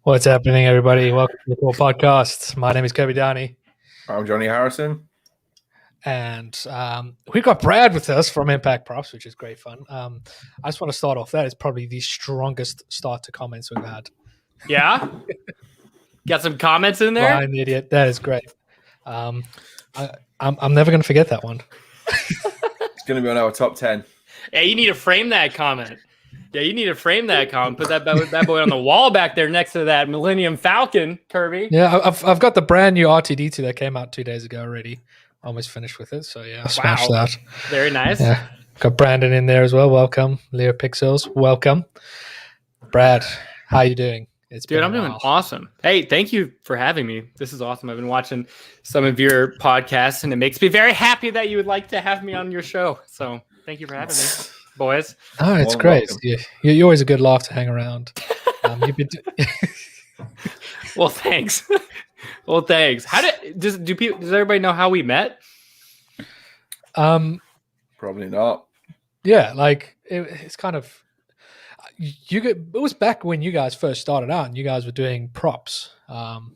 What's happening, everybody? Welcome to the Core Podcast. My name is Kirby Downey, I'm Jonny Harrison. and we've got Brad with us from Impact Props, which is great fun. I just want to start off. That is probably the strongest start to comments we've had. Yeah? Got some comments in there? Brian the Idiot. That is great. I'm never going to forget that one. It's going to be on our top 10. Hey, you need to frame that comment. Yeah, you need to frame that comment. Put that boy on the wall back there next to that Millennium Falcon, Kirby. Yeah, I've got the brand new R2D2 that came out 2 days ago already. Almost finished with it, so yeah, I smashed that. Very nice. Yeah, got Brandon in there as well. Welcome, Leo Pixels. Welcome, Brad. How you doing? Dude, I'm doing awesome. Hey, thank you for having me. This is awesome. I've been watching some of your podcasts, and it makes me very happy that you would like to have me on your show. So thank you for having me, boys. Oh, it's great. You're always a good laugh to hang around. You've been Well, thanks. Well, thanks. Does everybody know how we met? Probably not. Yeah, like it's kind of it was back when you guys first started out, and you guys were doing props, and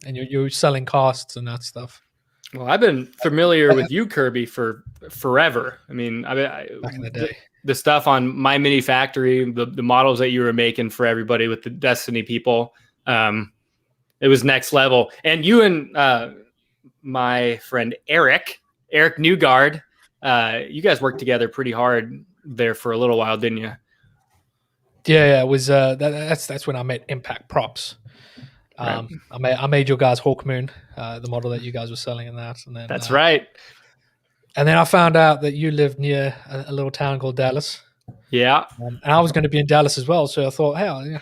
you were selling casts and that stuff. Well, I've been familiar with you, Kirby, for forever. I mean, back in the day, the stuff on My Mini Factory, the models that you were making for everybody with the Destiny people, it was next level. And you and my friend Eric Newgard, you guys worked together pretty hard there for a little while, didn't you? Yeah, it was. That's when I met Impact Props. Right. I made your guys Hawkmoon, the model that you guys were selling in that, and then that's right. And then I found out that you lived near a little town called Dallas. Yeah, and I was going to be in Dallas as well, so I thought, hey,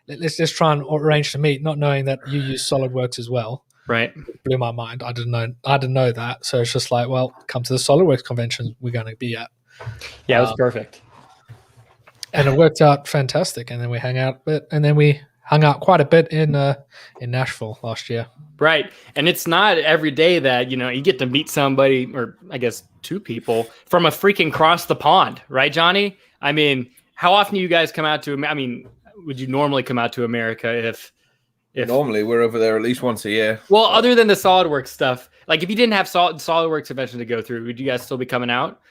let's just try and arrange to meet, not knowing that you use SolidWorks as well. Right. It blew my mind. I didn't know that. So it's just like, well, come to the SolidWorks convention we're going to be at. Yeah, it was perfect. And it worked out fantastic. And then we hung out a bit, and then we hung out quite a bit in Nashville last year. Right. And it's not every day that, you get to meet somebody, or I guess two people from a freaking cross the pond. Right, Johnny? I mean, how often do you guys come out to, would you normally come out to America if normally we're over there at least once a year? Well, other than the SolidWorks stuff, like if you didn't have SolidWorks convention to go through, would you guys still be coming out?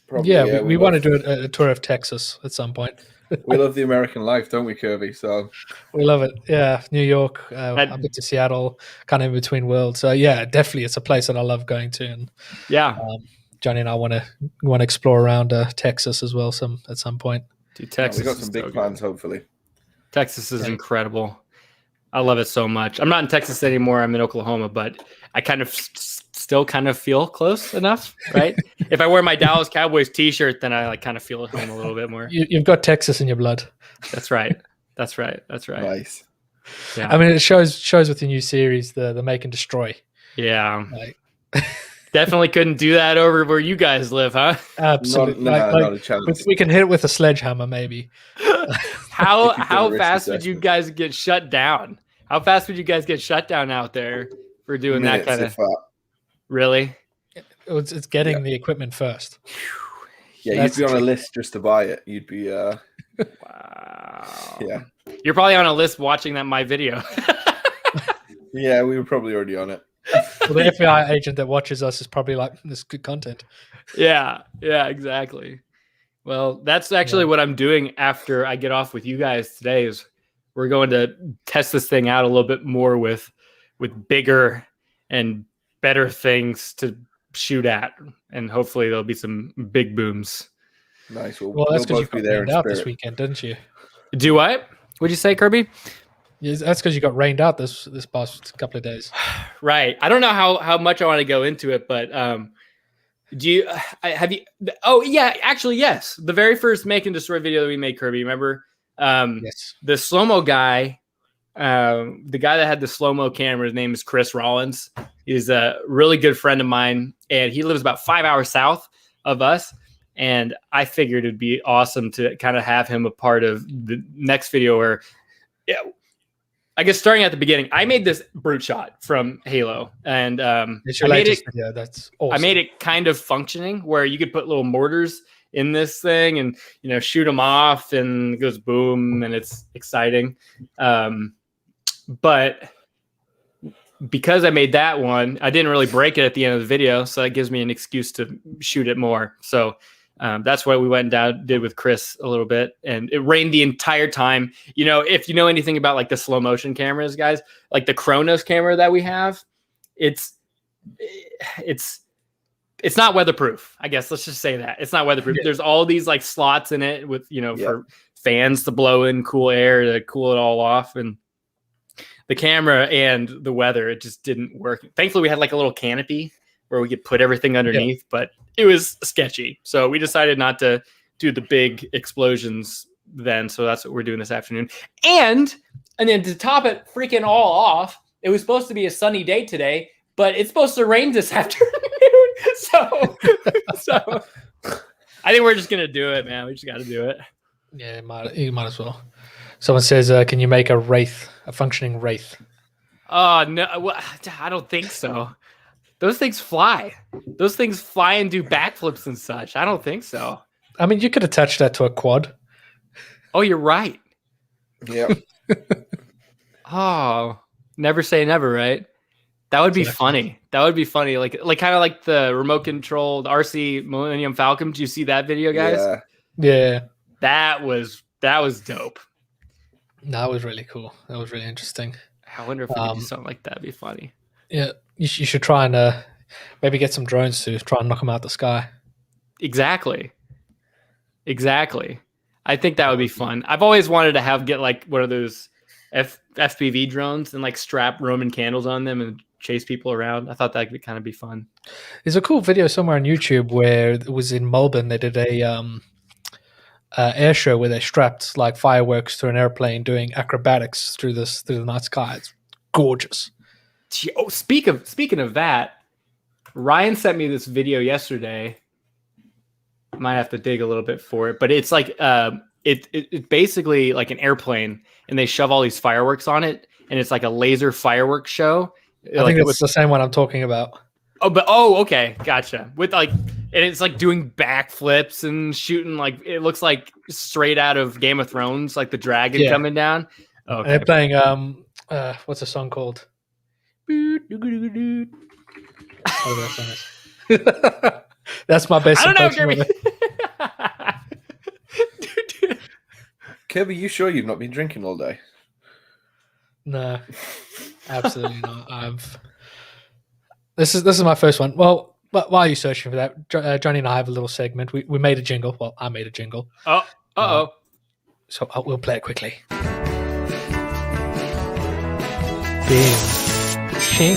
Probably, yeah, we want to do a tour of Texas at some point. We love the American life, don't we, Kirby? So we love it. Yeah, New York, I've been to Seattle, kind of in between worlds. So yeah, definitely, it's a place that I love going to. And yeah, Johnny and I want to explore around Texas as well at some point. Dude, Texas, we got some big plans, hopefully. Texas is incredible. I love it so much. I'm not in Texas anymore. I'm in Oklahoma, but I kind of still kind of feel close enough, right? If I wear my Dallas Cowboys t-shirt, then I kind of feel at home a little bit more. You've got Texas in your blood. That's right. Nice. Yeah. I mean, it shows with the new series, the Make and Destroy. Yeah. Definitely couldn't do that over where you guys live, huh? Absolutely. Not a chance. We can hit it with a sledgehammer, maybe. How fast would you guys get shut down? How fast would you guys get shut down out there for doing that kind of? Really? It's getting the equipment first. Yeah, you'd be on a list just to buy it. You'd be. Wow. Yeah. You're probably on a list watching my video. Yeah, we were probably already on it. Well, the FBI agent that watches us is probably like, this is good content. Yeah, exactly. Well, that's actually what I'm doing after I get off with you guys today. Is we're going to test this thing out a little bit more with bigger and better things to shoot at, and hopefully there'll be some big booms. Nice. Well, that's because you got rained out this weekend, didn't you? Do what? What'd you say, Kirby? Yeah, that's because you got rained out this past couple of days. Right. I don't know how much I want to go into it, but actually, yes. The very first Make and Destroy video that we made, Kirby, remember? Yes. The slow-mo guy, the guy that had the slow-mo camera, his name is Chris Rollins. He's a really good friend of mine, and he lives about 5 hours south of us. And I figured it'd be awesome to kind of have him a part of the next video where, I guess starting at the beginning, I made this brute shot from Halo, and it's your latest video. That's awesome. I made it kind of functioning where you could put little mortars in this thing and shoot them off, and it goes boom, and it's exciting. But because I made that one, I didn't really break it at the end of the video, so that gives me an excuse to shoot it more. So that's what we went and did with Chris a little bit, and it rained the entire time. You know, if you know anything about like the slow motion cameras, guys, like the Chronos camera that we have, it's not weatherproof. I guess let's just say that it's not weatherproof. Yeah. There's all these like slots in it with, for fans to blow in cool air to cool it all off, and the camera and the weather, it just didn't work. Thankfully, we had like a little canopy where we could put everything underneath, but it was sketchy. So we decided not to do the big explosions then. So that's what we're doing this afternoon. And then to top it freaking all off, it was supposed to be a sunny day today, but it's supposed to rain this afternoon. So I think we're just going to do it, man. We just got to do it. Yeah, you might as well. Someone says, can you make a functioning wraith? Oh, no, well, I don't think so. Those things fly. Those things fly and do backflips and such. I don't think so. I mean, you could attach that to a quad. Oh, you're right. Yeah. Oh, never say never, right? That would be funny. That would be funny. Like kind of like the remote controlled RC Millennium Falcon. Did you see that video, guys? Yeah. That was dope. That was really cool. That was really interesting. I wonder if we could do something like that. It'd be funny. Yeah, you should try and maybe get some drones to try and knock them out the sky. Exactly. I think that would be fun. I've always wanted to get like one of those FPV drones and like strap Roman candles on them and chase people around. I thought that could kind of be fun. There's a cool video somewhere on YouTube where it was in Melbourne. They did a air show where they strapped like fireworks to an airplane doing acrobatics through the night sky. It's gorgeous. Oh, speaking of that, Ryan sent me this video yesterday. Might have to dig a little bit for it, but it's like it's basically like an airplane, and they shove all these fireworks on it, and it's like a laser fireworks show. I think it's the same one I'm talking about. Okay, gotcha. With like, and it's like doing backflips and shooting like it looks like straight out of Game of Thrones, like the dragon coming down. Okay. They're playing what's the song called? That's my best. I don't know, Kirby. Kirby, you sure you've not been drinking all day? No, absolutely not. This is my first one. Well, while you're searching for that, Jonny and I have a little segment. We made a jingle. Well, I made a jingle. So we'll play it quickly. Bing. Ching.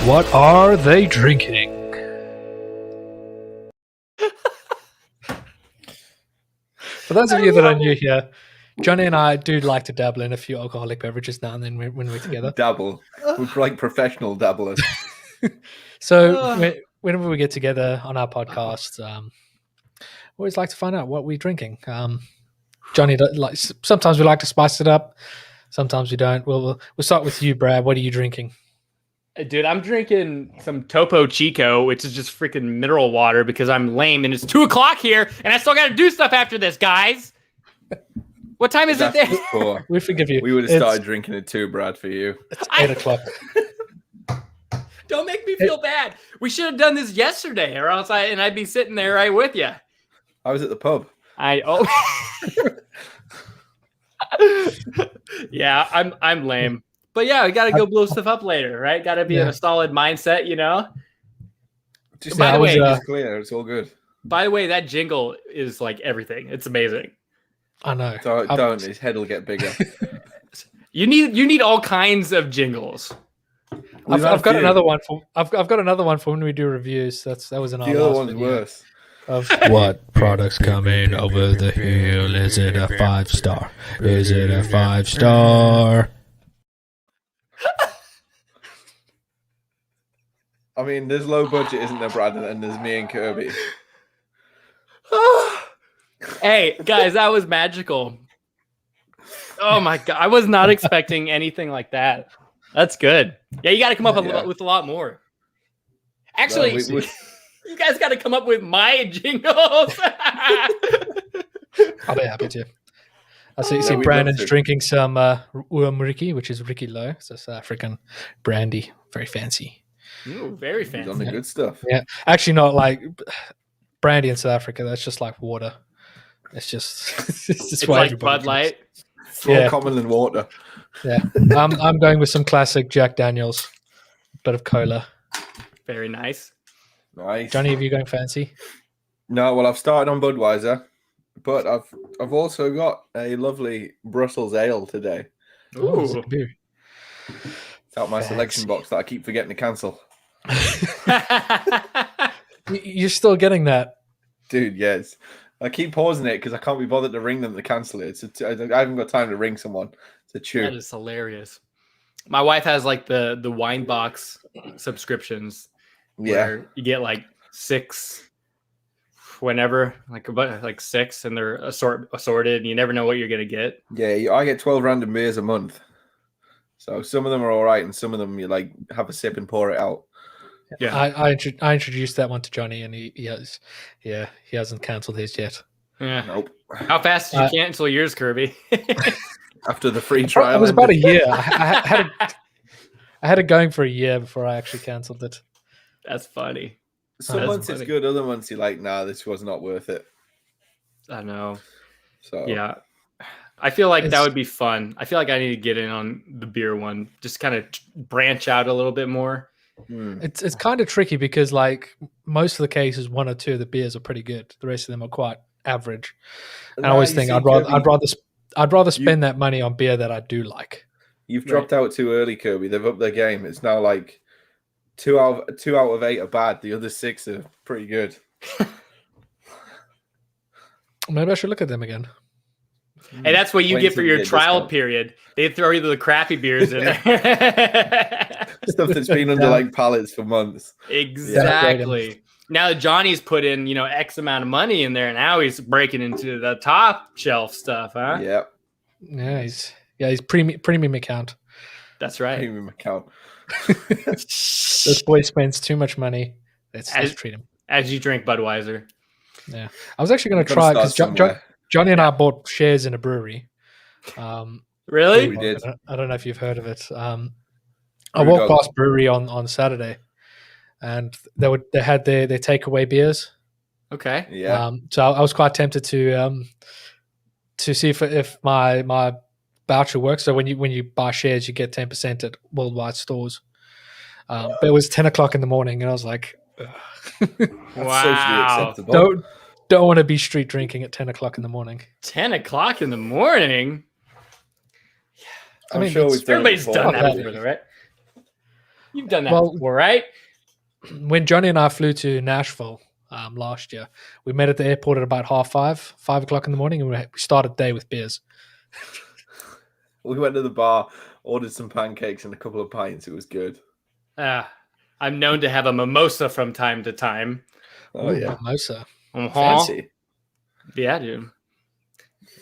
What are they drinking? For those of you that are new here, Jonny and I do like to dabble in a few alcoholic beverages now and then when we're together. Dabble. We're like professional dabblers. So whenever we get together on our podcast, we always like to find out what we're drinking. Jonny, sometimes we like to spice it up. Sometimes we don't. We'll start with you, Brad. What are you drinking? Dude, I'm drinking some Topo Chico, which is just freaking mineral water because I'm lame and it's 2:00 here and I still got to do stuff after this, guys. What time is it there? We forgive you. We would have started drinking it too, Brad, for you. It's 8:00. Don't make me feel bad. We should have done this yesterday or else I'd be sitting there right with you. I was at the pub. Yeah, I'm lame. But yeah, we got to go blow stuff up later, right? Got to be in a solid mindset, you know? By the way, it's clear. It's all good. By the way, that jingle is like everything. It's amazing. I know. Don't. His head will get bigger. You need all kinds of jingles. I've got another one for. I've got another one for when we do reviews. That was an. The other one's worse. What products coming over the hill? Is it a 5-star? Is it a 5-star? I mean, there's low budget, isn't there, Brad? And there's me and Kirby. Hey, guys, that was magical. Oh my god, I was not expecting anything like that. That's good. Yeah, you got to come up with a lot more. Actually, You guys got to come up with my jingles. I'll be happy to. I see Brandon's drinking some Uamriki, which is Ricky Low. It's a South African brandy. Very fancy. Ooh, very fancy. He's on the good stuff. Yeah. Actually, not like brandy in South Africa. That's just like water. It's just it's like Bud Light. It's more common than water. Yeah. I'm going with some classic Jack Daniels. Bit of cola. Very nice. Nice. Johnny, are you going fancy? No, well, I've started on Budweiser, but I've also got a lovely Brussels ale today. Ooh. It's out my selection box that I keep forgetting to cancel. You're still getting that, dude? Yes, I keep pausing it because I can't be bothered to ring them to cancel it. I haven't got time to ring someone to chew. That is hilarious. My wife has like the wine box subscriptions. Where you get like 6 whenever, like 6, and they're assorted, and you never know what you're gonna get. Yeah, I get 12 random beers a month. So some of them are all right, and some of them you like have a sip and pour it out. Yeah, I introduced that one to Johnny, and he hasn't cancelled his yet. Yeah, nope. How fast did you cancel yours, Kirby? After the free trial, it was about a year. I had it going for a year before I actually cancelled it. That's funny. Some months it's good, other months you're like, nah, this was not worth it. I know. So yeah, I feel like that would be fun. I feel like I need to get in on the beer one, just kind of branch out a little bit more. It's kind of tricky because like most of the cases, 1 or 2 of the beers are pretty good. The rest of them are quite average. And I always think I'd rather spend that money on beer that I do like. You've dropped out too early, Kirby. They've upped their game. It's now like 2 out of 8 are bad. The other 6 are pretty good. Maybe I should look at them again. Hey, that's what you get for your trial period. They throw you the crappy beers in there. Stuff that's been under like pallets for months. Exactly. Yeah. Now that Johnny's put in, X amount of money in there, and now he's breaking into the top shelf stuff, huh? Yeah. Yeah, he's premium account. That's right. Premium account. This boy spends too much money. Let's treat him. As you drink Budweiser. Yeah. I was actually going to try because Johnny and I bought shares in a brewery. Really? We did. I don't know if you've heard of it. I walked past brewery on Saturday, and they had their takeaway beers. Okay. Yeah. So I was quite tempted to see if my voucher works. So when you buy shares, you get 10% at worldwide stores. But it was 10 o'clock in the morning, and I was like, wow. Don't want to be street drinking at 10 o'clock in the morning. 10 o'clock in the morning? I mean, sure everybody's done that before, right? You've done that before, right? When Johnny and I flew to Nashville last year, we met at the airport at about 5 o'clock in the morning, and we started the day with beers. We went to the bar, ordered some pancakes and a couple of pints. It was good. I'm known to have a mimosa from time to time. Oh, yeah. Mimosa. Fancy. Yeah, dude.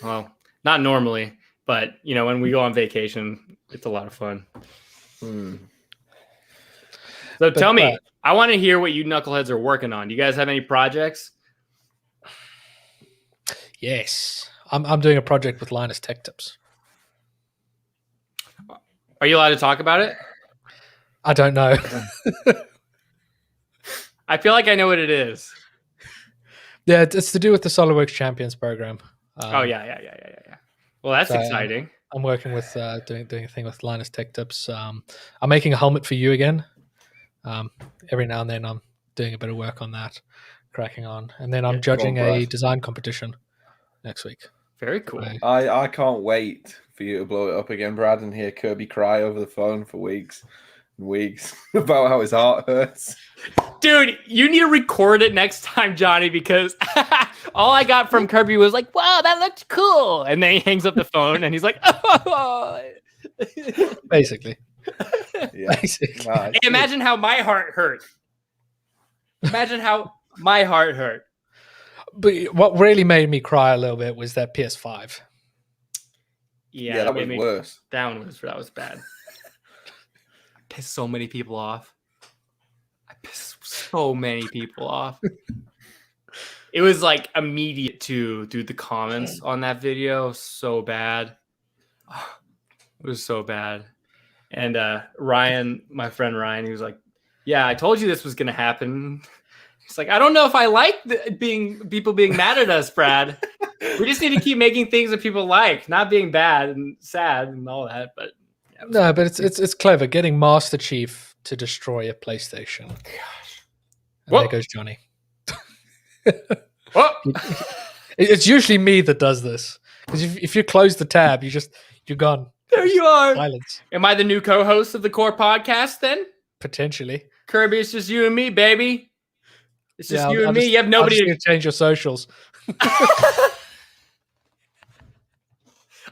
Well, not normally, but, when we go on vacation, it's a lot of fun. So tell me, I want to hear what you knuckleheads are working on. Do you guys have any projects? Yes. I'm doing a project with Linus Tech Tips. Are you allowed to talk about it? I don't know. I feel like I know what it is. Yeah, it's to do with the SolidWorks Champions program. Yeah. Well, that's exciting. I'm working with doing a thing with Linus Tech Tips. I'm making a helmet for you again. Every now and then I'm doing a bit of work on that, cracking on. And then I'm judging a design competition next week. Very cool. I can't wait for you to blow it up again, Brad, and hear Kirby cry over the phone for weeks and weeks about how his heart hurts. Dude, you need to record it next time, Johnny, because all I got from Kirby was like, wow, that looks cool. And then he hangs up the phone and he's like, oh. Basically. Yeah. Basically. Hey, imagine how my heart hurt. Imagine how my heart hurt. But what really made me cry a little bit was that PS5. Yeah, that was worse. That was bad. I pissed so many people off. pissed so many people off. It was like immediate to do the comments on that video. So bad. It was so bad. And Ryan, my friend Ryan, he was like, yeah, I told you this was going to happen. He's like, I don't know if I like people being mad at us, Brad. We just need to keep making things that people like, not being bad and sad and all that. But yeah, no, but it's clever getting Master Chief to destroy a PlayStation. gosh. And there goes Johnny. Whoa. It's usually me that does this because if you close the tab, you're gone. There you are. Silence. Am I the new co-host of the Core Podcast then? Potentially. Kirby, it's just you and me, baby. It's just you and I'll me. You have nobody to change your socials.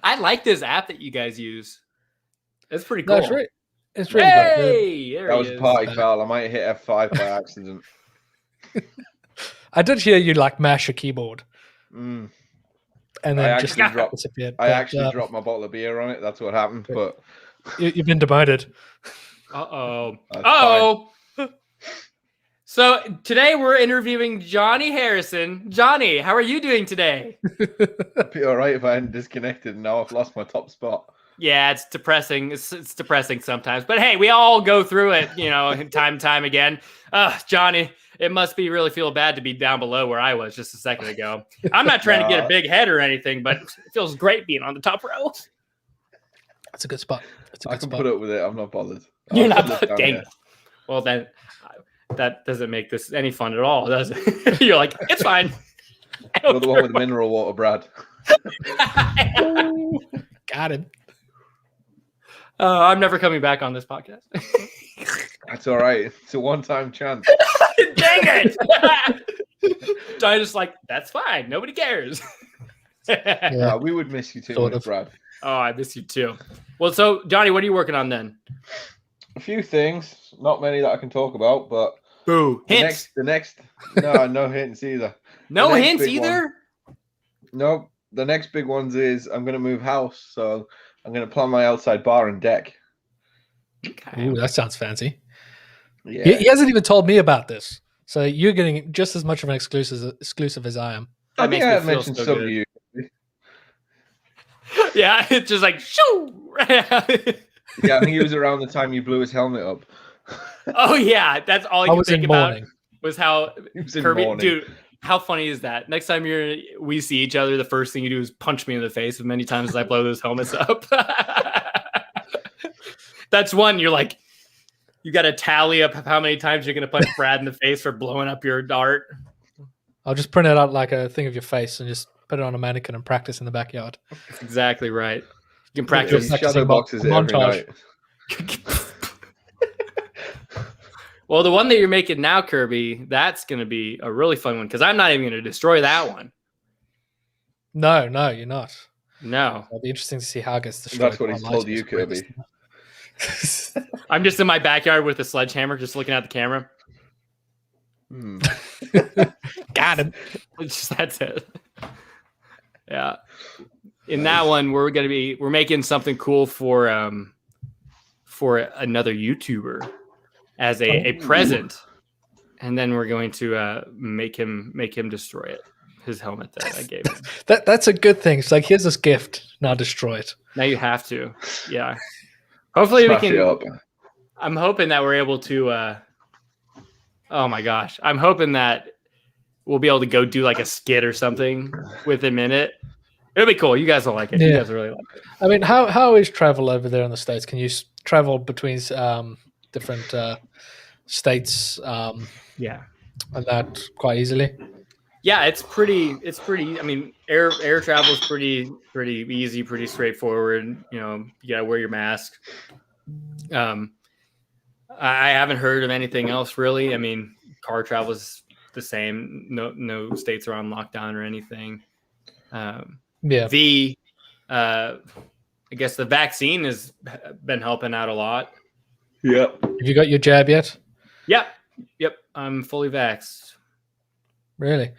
I like this app that you guys use. It's pretty cool. No, it's really good. Hey, there That he was is. party foul. I might hit F5 by accident. I did hear you like mash a keyboard Mm. and I then actually just dropped- disappeared. I actually dropped my bottle of beer on it. That's what happened. But You've been demoted. Uh-oh. That's Uh-oh. So today we're interviewing Jonny Harrison. Johnny, how are you doing today? it'd be all right if I hadn't disconnected and now I've lost my top spot. Yeah, it's depressing. It's depressing sometimes. But hey, we all go through it, time and time again. Johnny, it must be really feel bad to be down below where I was just a second ago. I'm not trying to get a big head or anything, but it feels great being on the top row. That's a good spot. I can put up with it. I'm not bothered. You're I'll not put this down dang. here. Well, then that doesn't make this any fun at all, does it? You're like, it's fine. You're the one with the mineral water, Brad. Got him. I'm never coming back on this podcast. That's all right. It's a one-time chance. Dang it! I just like, that's fine. Nobody cares. Yeah, we would miss you too Sort much, of. Brad. Oh, I miss you too. Well, so Johnny, what are you working on then? A few things, not many that I can talk about, but Boo. Hints. the next, no hints either. No the next hints big either. No, the next big ones is I'm going to move house, so I'm going to plan my outside bar and deck. Okay. Ooh, that sounds fancy. Yeah, He hasn't even told me about this. So you're getting just as much of an exclusive as I am. I That think makes I me had feel mentioned so some good. of you. Yeah, it's just like shoo. Yeah, I think it was around the time you blew his helmet up. Oh yeah, that's all I I could was think in about mourning. was how It was in Kirby, mourning. dude. How funny is that? Next time we see each other, the first thing you do is punch me in the face as many times as I blow those helmets up. That's one. You're like, you got to tally up how many times you're going to punch Brad in the face for blowing up your dart. I'll just print it out like a thing of your face and just put it on a mannequin and practice in the backyard. That's exactly right. You can Yeah, practice. like- Shadow boxes it every montage. night. Well, the one that you're making now, Kirby, that's going to be a really fun one because I'm not even going to destroy that one. No, you're not. No, It'll be interesting to see how it gets destroyed. That's what he's online. told you, Kirby. I'm just in my backyard with a sledgehammer, just looking at the camera. Hmm. Got him. That's it. Yeah. In that one, we're making something cool for another YouTuber as a present, and then we're going to make him destroy it. His helmet that I gave him. That's a good thing. It's like, here's this gift. Now destroy it. Now you have to. Yeah. Hopefully we Smash it can. up. I'm hoping that we're able to. Oh my gosh! I'm hoping that we'll be able to go do like a skit or something within a minute. It'll be cool. You guys will like it. You Yeah. guys will really like it. I mean, how is travel over there in the States? Can you travel between different states Yeah. and that quite easily? Yeah, it's pretty. I mean, air travel is pretty easy, pretty straightforward. You gotta wear your mask. I haven't heard of anything else really. I mean, car travel is the same. No states are on lockdown or anything. Yeah. I guess the vaccine has been helping out a lot. Yep. Have you got your jab yet? Yep. I'm fully vaxxed. Really?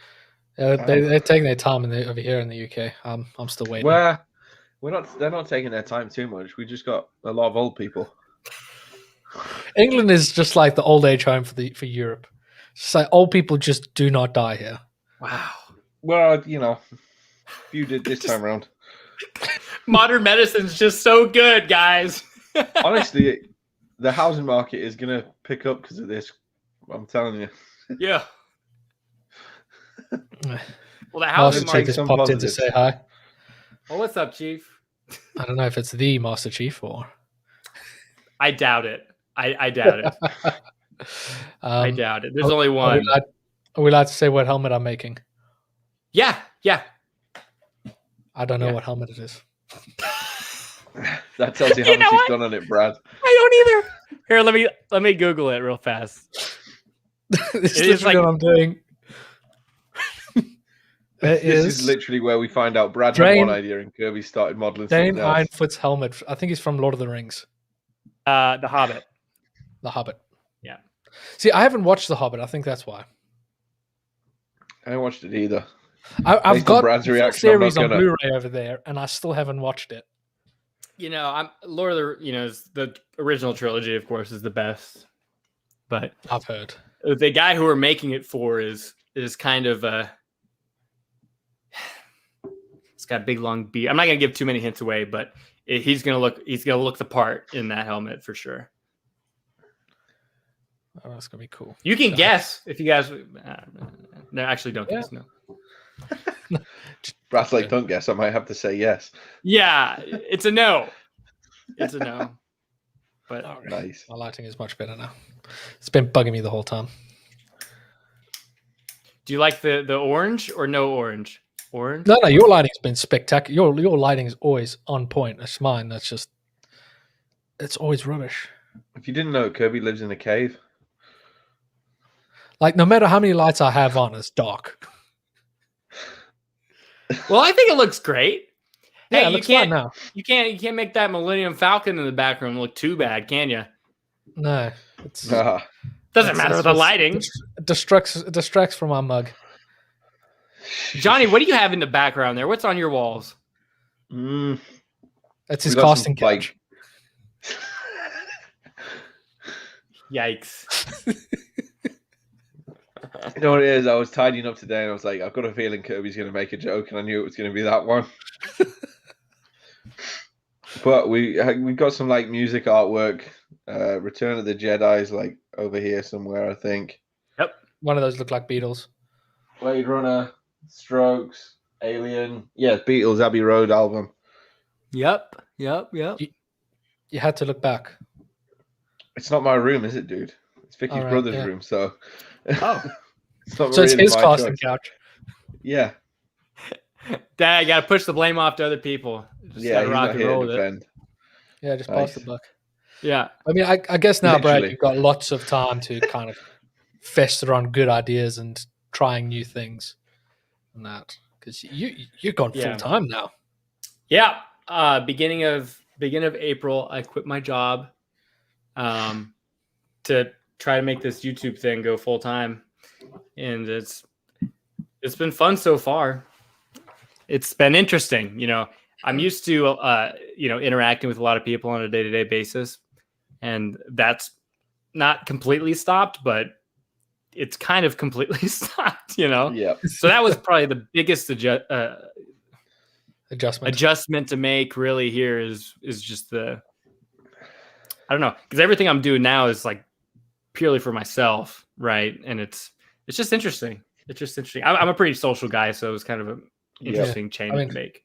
They're taking their time over here in the UK. I'm still waiting. Well, they're not taking their time too much. We just got a lot of old people. England is just like the old age home for Europe. It's like old people just do not die here. Wow. Well, you did this time around. Modern medicine's just so good, guys. Honestly, the housing market is going to pick up because of this. I'm telling you. Yeah. Well, the Master housing Chief market. just some popped in to positives. say hi. Well, what's up, Chief? I don't know if it's the Master Chief or. I doubt it. I doubt it. I doubt it. There's only one. Are we allowed to say what helmet I'm making? Yeah. I don't know what helmet it is. That tells you how much he's done on it, Brad. I don't either. Here, let me Google it real fast. This is literally what I'm doing. This is literally where we find out Brad had one idea and Kirby started modeling Dane something else. Ironfoot's helmet. I think he's from Lord of the Rings. The Hobbit. The Hobbit. Yeah. See, I haven't watched The Hobbit. I think that's why. I haven't watched it either. I've got Brad's the reaction, series I'm on not gonna- Blu-ray over there, and I still haven't watched it. I'm Lord of the, the original trilogy, of course, is the best. But I've heard the guy who we're making it for is kind of it's got a big long beard. I'm not gonna give too many hints away, but he's gonna look the part in that helmet for sure. Oh, that's gonna be cool. You can guess if you guys. No, actually, don't guess. No. Brad's like, don't guess. I might have to say yes. Yeah, it's a no. It's a no. But Nice. My lighting is much better now. It's been bugging me the whole time. do you like the orange or no orange? Orange? No, your lighting's been spectacular. Your lighting is always on point. It's mine. It's always rubbish. If you didn't know, Kirby lives in a cave. Like, no matter how many lights I have on, it's dark. Well, I think it looks great. Yeah, Hey, it looks fine now. You can't make that Millennium Falcon in the background look too bad, can you? No. Doesn't matter with the lighting. Distracts from our mug. Johnny, what do you have in the background there? What's on your walls? That's his casting couch. Yikes. You know what it is? I was tidying up today and I was like, I've got a feeling Kirby's going to make a joke, and I knew it was going to be that one. But we got some like music artwork. Return of the Jedi's like over here somewhere, I think. Yep. One of those look like Beatles. Blade Runner, Strokes, Alien. Yeah, Beatles Abbey Road album. Yep. You had to look back. It's not my room, is it, dude? It's Vicky's brother's room, so. Oh. It's not So it's really his my casting choice. couch. Yeah. Dad, I gotta push the blame off to other people. Just Yeah, gotta he's rock not and here roll to with it. defend. Yeah, just Nice. pass the buck. Yeah. I mean, I guess now, Brad, Literally. you've got lots of time to kind of fester on good ideas and trying new things and that, because you've gone full time now. Yeah. Beginning of April, I quit my job to try to make this YouTube thing go full time, and it's been fun so far. It's been interesting. I'm used to interacting with a lot of people on a day-to-day basis, and that's not completely stopped, but it's kind of completely stopped. Yeah. So that was probably the biggest Adjustment to make. Really, here is just I don't know, because everything I'm doing now is like purely for myself, right? And it's just interesting. It's just interesting. I'm a pretty social guy, so it was kind of an interesting change to make.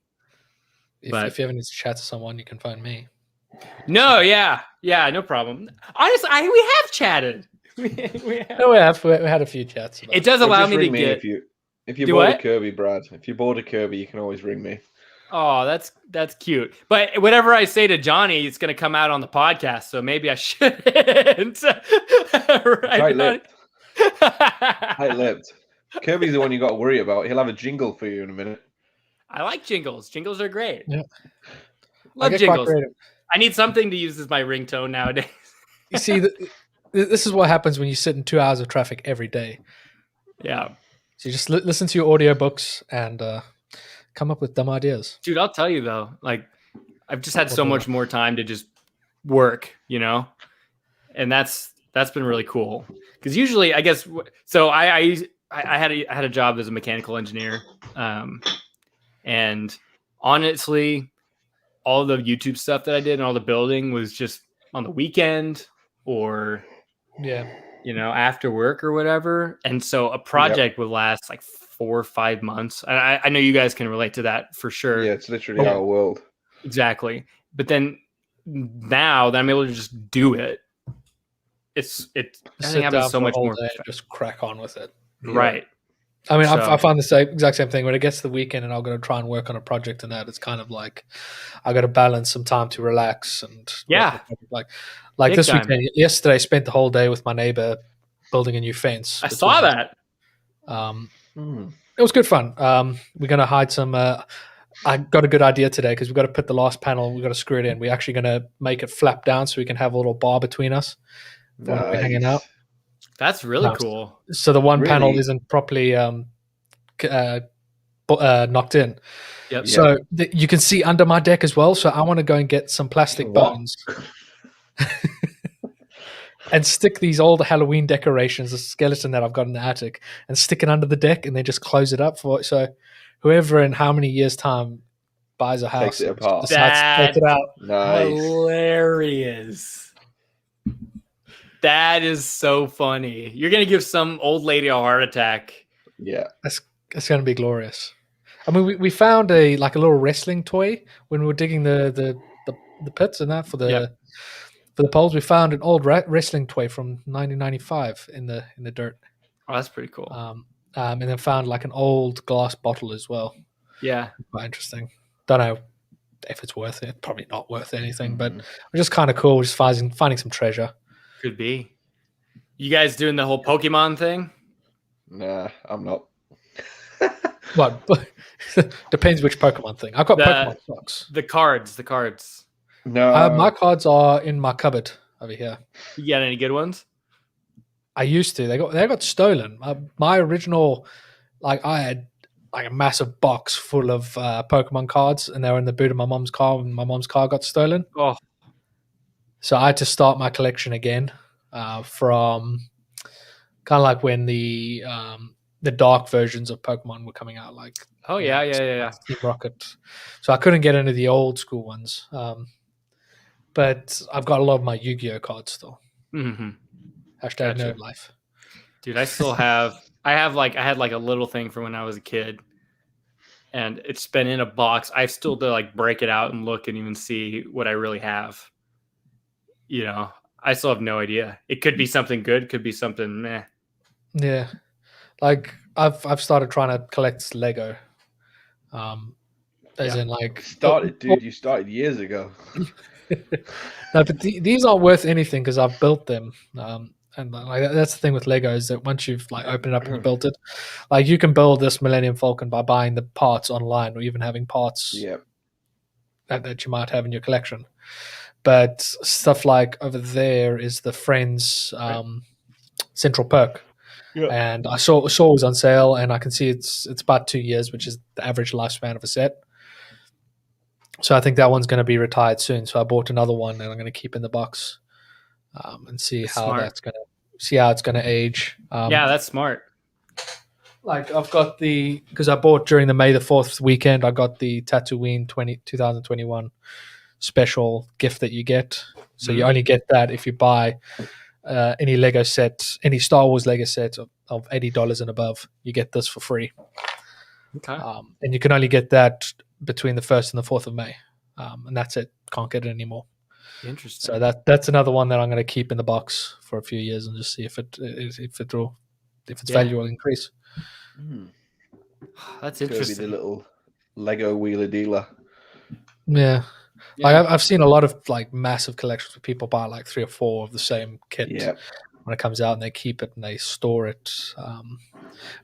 If you ever need to chat to someone, you can phone me. No, yeah, no problem. Honestly, we have chatted. We have. No, we had a few chats. It does allow me to ring get. If you're Do bored what? of Kirby, Brad. If you're bored of Kirby, you can always ring me. Oh, that's cute. But whatever I say to Johnny, it's going to come out on the podcast. So maybe I shouldn't. Right, Tight-lipped. Kirby's the one you got to worry about. He'll have a jingle for you in a minute. I like jingles. Jingles are great. Yeah. Love jingles. I need something to use as my ringtone nowadays. You see, this is what happens when you sit in 2 hours of traffic every day. Yeah. So you just listen to your audiobooks and come up with dumb ideas. Dude, I'll tell you though, like I've just had so much more time to just work, and that's been really cool. Because usually, I guess, so I had a job as a mechanical engineer, and honestly, all the YouTube stuff that I did and all the building was just on the weekend or after work or whatever. And so a project would last like 4 or 5 months. And I know you guys can relate to that for sure. Yeah, it's literally our world. Exactly. But then now that I'm able to just do it, I think having so much more and just crack on with it. Right. I mean, I find the exact same thing when it gets to the weekend and I've got to try and work on a project and that. It's kind of like I got to balance some time to relax and like this weekend. Yesterday, I spent the whole day with my neighbor building a new fence. I saw that. It was good fun. We're going to hide some. I got a good idea today because we've got to put the last panel. We've got to screw it in. We're actually going to make it flap down so we can have a little bar between us when we're hanging out. That's really cool. So the one panel isn't properly knocked in. Yep. So you can see under my deck as well. So I want to go and get some plastic bones and stick these old Halloween decorations, a skeleton that I've got in the attic, and stick it under the deck and then just close it up for it. So whoever in how many years' time buys a house, takes it apart, decides to take it out. Nice. Hilarious. That is so funny. You're going to give some old lady a heart attack. Yeah. It's going to be glorious. I mean, we found a little wrestling toy when we were digging the pits and that for the poles. We found an old wrestling toy from 1995 in the dirt. Oh, that's pretty cool. And then found like an old glass bottle as well. Yeah. Quite interesting. Don't know if it's worth it. Probably not worth anything, but just kind of cool. Just finding some treasure. Could be. You guys doing the whole Pokemon thing? Nah, I'm not. What? Depends which Pokemon thing. I've got Pokemon socks. The cards. No. My cards are in my cupboard over here. You got any good ones? I used to. They got stolen. My original, I had like a massive box full of Pokemon cards, and they were in the boot of my mom's car when my mom's car got stolen. Oh. So I had to start my collection again from kind of like when the dark versions of Pokemon were coming out. Like Team Rocket. So I couldn't get into the old school ones, but I've got a lot of my Yu-Gi-Oh cards still. Mm-hmm. Hashtag nerd life. Dude, I still have. I had like a little thing from when I was a kid, and it's been in a box. I still do like break it out and look and even see what I really have. You know, I still have no idea. It could be something good, could be something meh. Yeah, like I've started trying to collect Lego. In like you started years ago. No, but these aren't worth anything because I've built them. And like that's the thing with Lego is that once you've like opened it up and you built it, like you can build this Millennium Falcon by buying the parts online or even having parts that you might have in your collection. But stuff like over there is the Friends Central Perk. Yeah. And I saw it was on sale, and I can see it's about 2 years, which is the average lifespan of a set. So I think that one's going to be retired soon. So I bought another one, and I'm going to keep in the box and see how it's going to age. Yeah, that's smart. Like I've got because I bought during the May the 4th weekend, I got the Tatooine 2021 special gift that you get. So you only get that if you buy any Lego set, any Star Wars Lego set of $80 and above. You get this for free. Okay. And you can only get that between the 1st and the 4th of May. And that's it. Can't get it anymore. Interesting. So that's another one that I'm going to keep in the box for a few years and just see if its value will increase. That's interesting. Kirby, the little Lego wheeler dealer. Yeah. Like I've seen a lot of like massive collections where people buy like 3 or 4 of the same kit when it comes out, and they keep it and they store it.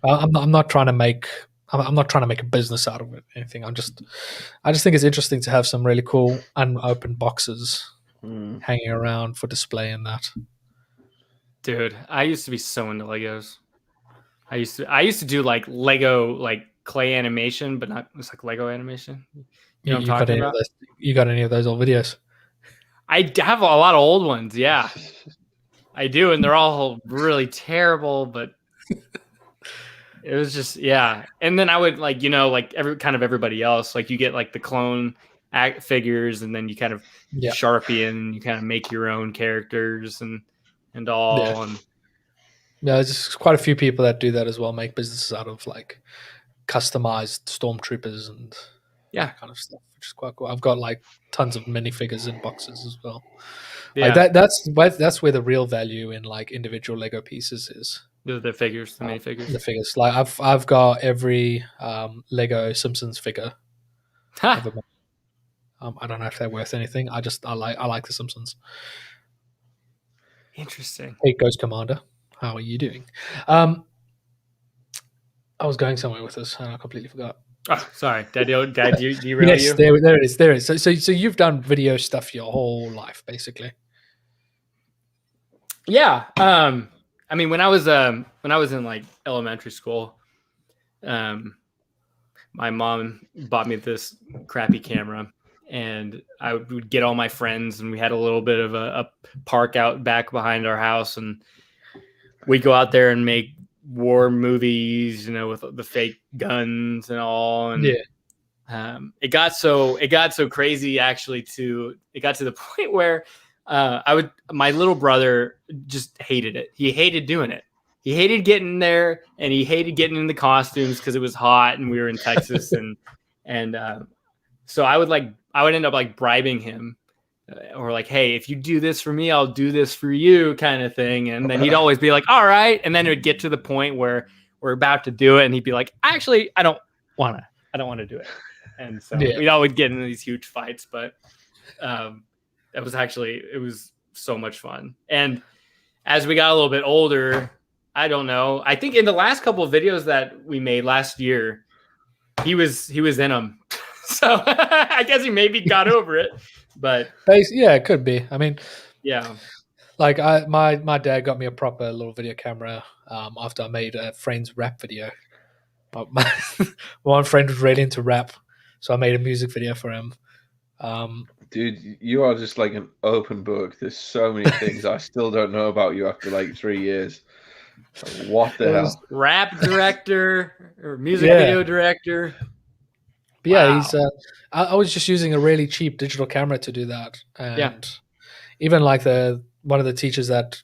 I'm not trying to make a business out of it. Anything. I just think it's interesting to have some really cool unopened boxes hanging around for display and that. Dude, I used to be so into Legos. I used to do like Lego like clay animation, but not it's like Lego animation. You know what I'm talking about? You got any of those old videos? I have a lot of old ones, yeah. I do, and they're all really terrible, but it was just And then I would like everybody else, like you get like the clone figures, and then you kind of Sharpie and you kind of make your own characters and all. And there's quite a few people that do that as well, make businesses out of like customized stormtroopers and that kind of stuff, which is quite cool. I've got like tons of minifigures in boxes as well. Like that's where the real value in like individual Lego pieces is. The figures, the minifigures. The figures. Like I've got every Lego Simpsons figure. I don't know if they're worth anything. I like the Simpsons. Interesting. Hey, Ghost Commander, how are you doing? I was going somewhere with this and I completely forgot. Oh, sorry. Did I derail you? Yes, there it is. There it is. So you've done video stuff your whole life, basically. Yeah. I mean, when I was in like elementary school, my mom bought me this crappy camera, and I would get all my friends, and we had a little bit of a park out back behind our house, and we go out there and make war movies, with the fake guns and all. And it got so crazy actually it got to the point where my little brother just hated it. He hated doing it. He hated getting there, and he hated getting in the costumes because it was hot and we were in Texas. and so I would end up like bribing him or like, hey, if you do this for me, I'll do this for you kind of thing. And then he'd always be like, all right. And then it would get to the point where we're about to do it. And he'd be like, actually, I don't want to do it. And so we'd always get into these huge fights, but it was so much fun. And as we got a little bit older, I don't know. I think in the last couple of videos that we made last year, he was in them. So I guess he maybe got over it, but it could be. I mean, like my dad got me a proper little video camera after I made a friend's rap video. One friend was really into rap, so I made a music video for him. Dude, you are just like an open book. There's so many things I still don't know about you after like 3 years. What the hell? Rap director or music video director. But yeah, he's. I was just using a really cheap digital camera to do that, and even like one of the teachers that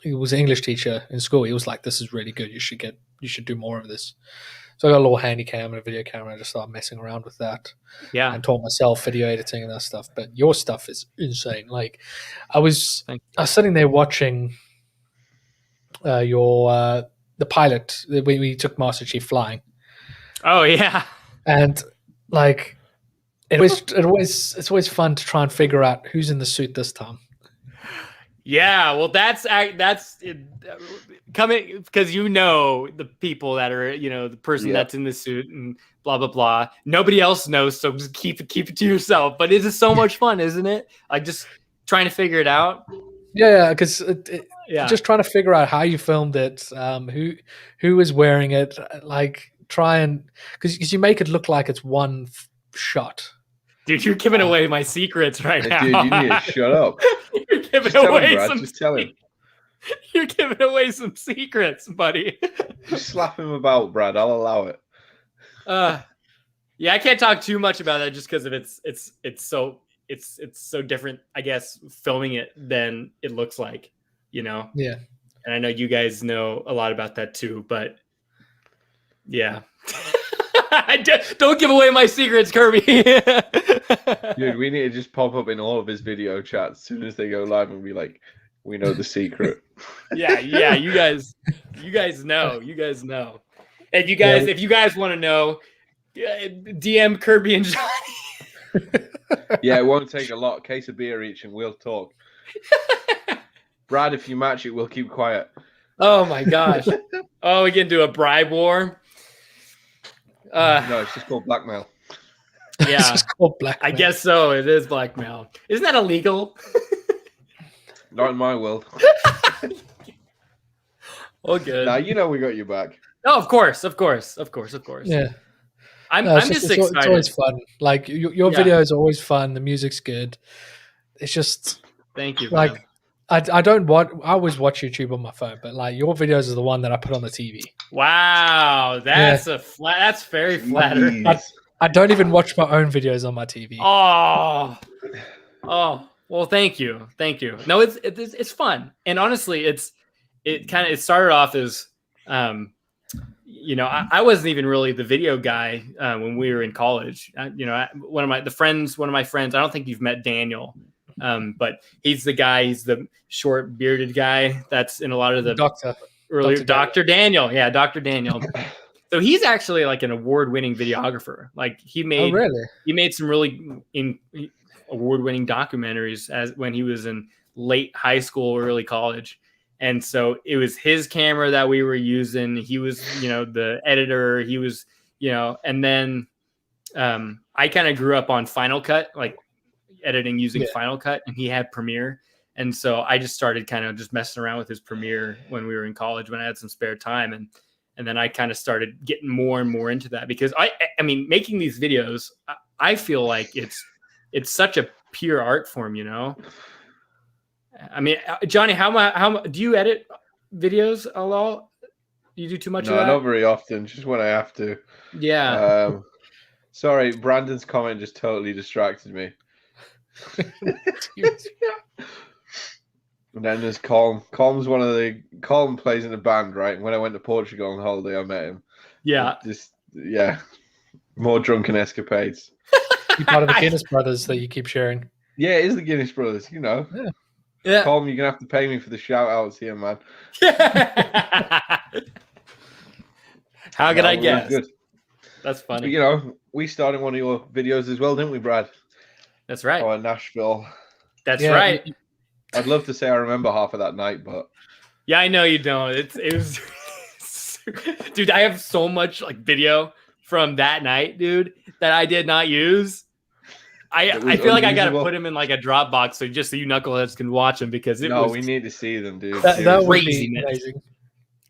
he was an English teacher in school. He was like, "This is really good. You should do more of this." So I got a little handy cam and a video camera. I just started messing around with that. Yeah, and taught myself video editing and that stuff. But your stuff is insane. Like, I was sitting there watching the pilot when we took Master Chief flying. Oh yeah. And like it's always fun to try and figure out who's in the suit this time. Yeah, well, that's coming because the people that are the person that's in the suit and blah blah blah. Nobody else knows, so just keep it to yourself. But it is so much fun, isn't it? Like just trying to figure it out. Yeah, because just trying to figure out how you filmed it, who is wearing it, like. Try and because you make it look like it's one shot. Dude, you're giving away my secrets right now. Dude, you need to shut up. You're giving away some. Just tell him. You're giving away some secrets, buddy. Just slap him about, Brad. I'll allow it. Yeah, I can't talk too much about that just because of it's so different, I guess, filming it than it looks like, Yeah. And I know you guys know a lot about that too, but. Yeah. Don't give away my secrets, Kirby. Dude, we need to just pop up in all of his video chats as soon as they go live and be like, we know the secret. Yeah, you guys know. And if you guys want to know, DM Kirby and Johnny. Yeah, it won't take a lot. Case of beer each and we'll talk. Brad, if you match it, we'll keep quiet. Oh my gosh. Oh, we can do a bribe war. No, it's just called blackmail. Yeah, it's just called blackmail. I guess so. It is blackmail. Isn't that illegal? Not in my world. Oh, good. Now we got you back. Oh, of course. Yeah, I'm just excited. It's always fun. Like your videos are always fun. The music's good. It's just thank you. Like man. I don't watch. I always watch YouTube on my phone, but like your videos are the one that I put on the TV. Wow, that's that's very flattering. I don't even watch my own videos on my TV. Oh, well, thank you. No, it's fun, and honestly, it started off as, I wasn't even really the video guy when we were in college. One of my friends. I don't think you've met Daniel, but he's the guy. He's the short bearded guy that's in a lot of the Dr. Daniel. Yeah, Dr. Daniel. So he's actually like an award-winning videographer. Like he made some really award-winning documentaries when he was in late high school, early college. And so it was his camera that we were using. He was, the editor. He was, and then I kind of grew up on Final Cut, like editing using Final Cut, and he had Premiere. And so I just started kind of just messing around with his Premiere when we were in college, when I had some spare time. And then I kind of started getting more and more into that, because I mean, making these videos, I feel like it's such a pure art form, I mean, Jonny, how do you edit videos a lot? Do you do too much of that? No, not very often, just when I have to. Yeah. Sorry, Brandon's comment just totally distracted me. And then there's Colm. Colm plays in a band, right? And when I went to Portugal on holiday, I met him. Yeah. More drunken escapades. You're part of the Guinness Brothers that you keep sharing. Yeah, it is the Guinness Brothers, Yeah. Colm, you're going to have to pay me for the shout-outs here, man. How could I guess? Good. That's funny. But, we started one of your videos as well, didn't we, Brad? That's right. Oh, in Nashville. That's right. I'd love to say I remember half of that night, but yeah, I know you don't. It was, dude. I have so much like video from that night, dude, that I did not use. I feel like I gotta put him in like a Dropbox so you knuckleheads can watch them, because we need to see them, dude. That would be amazing.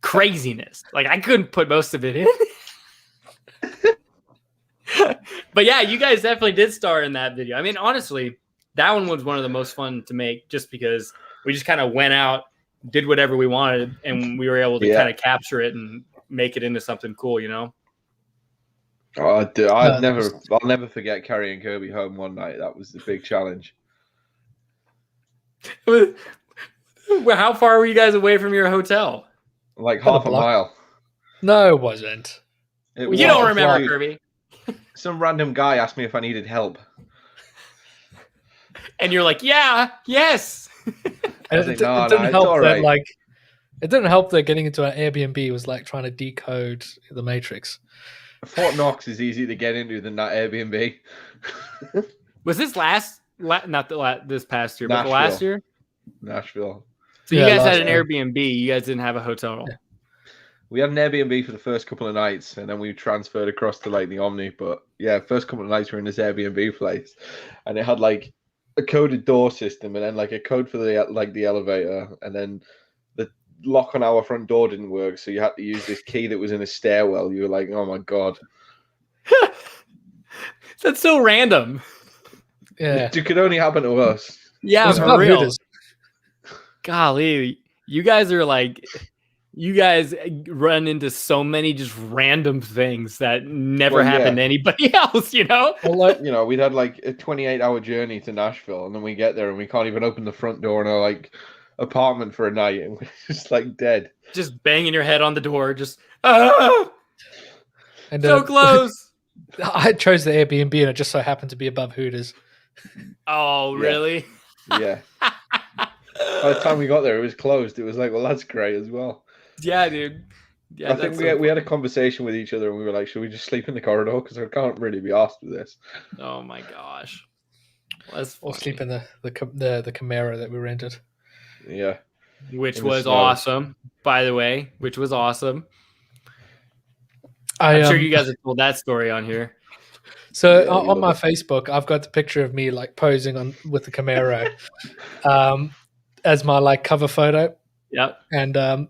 Craziness. Like I couldn't put most of it in. But yeah, you guys definitely did star in that video. I mean, honestly, that one was one of the most fun to make, just because we just kind of went out, did whatever we wanted, and we were able to kind of capture it and make it into something cool, Oh, dude, I'll never forget carrying Kirby home one night. That was the big challenge. How far were you guys away from your hotel? Like half a mile. No, it wasn't. You don't remember, Kirby. Some random guy asked me if I needed help. And you're like, yes. It didn't help that, like, it didn't help that getting into an Airbnb was like trying to decode the Matrix. Fort Knox is easier to get into than that Airbnb. Was this this past year, Nashville. but the last year? Nashville. So you guys had an Airbnb. You guys didn't have a hotel. Yeah. We had an Airbnb for the first couple of nights, and then we transferred across to like the Omni. But yeah, first couple of nights we were in this Airbnb place, and it had like a coded door system, and then like a code for the elevator, and then the lock on our front door didn't work, so you had to use this key that was in a stairwell. You were like, oh my god. That's so random. Yeah, it could only happen to us. Yeah, for real. Golly, you guys run into so many just random things that never happen to anybody else, Well, we'd had like a 28-hour journey to Nashville, and then we get there and we can't even open the front door in our like apartment for a night, and we're just like dead. Just banging your head on the door, just and so close. I chose the Airbnb, and it just so happened to be above Hooters. Oh, really? Yeah. By the time we got there, it was closed. It was like, well, that's great as well. Yeah, dude. Yeah, I think we had a conversation with each other, and we were like, should we just sleep in the corridor? Because I can't really be asked with this. Oh my gosh. Or sleep in the Camaro that we rented. Yeah. Which was awesome, by the way. Which was awesome. I'm sure you guys have told that story on here. So on my Facebook, I've got the picture of me like posing with the Camaro as my like cover photo. Yep. And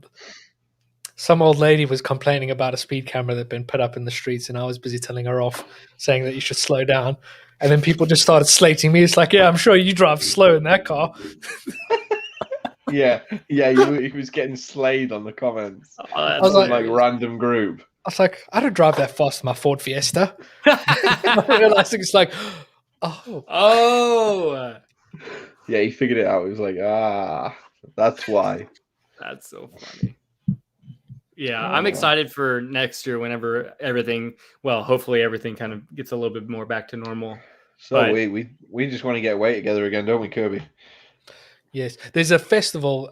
some old lady was complaining about a speed camera that had been put up in the streets, and I was busy telling her off, saying that you should slow down. And then people just started slating me. It's like, yeah, I'm sure you drive slow in that car. Yeah, he was getting slayed on the comments. I was Some, like random group. I was like, I don't drive that fast in my Ford Fiesta. I realizing it's like, oh, Yeah, he figured it out. He was like, that's why. that's so funny. Yeah, I'm excited for next year whenever hopefully everything kind of gets a little bit more back to normal. So But- we just want to get away together again, don't we, Kirby? yes. There's a festival.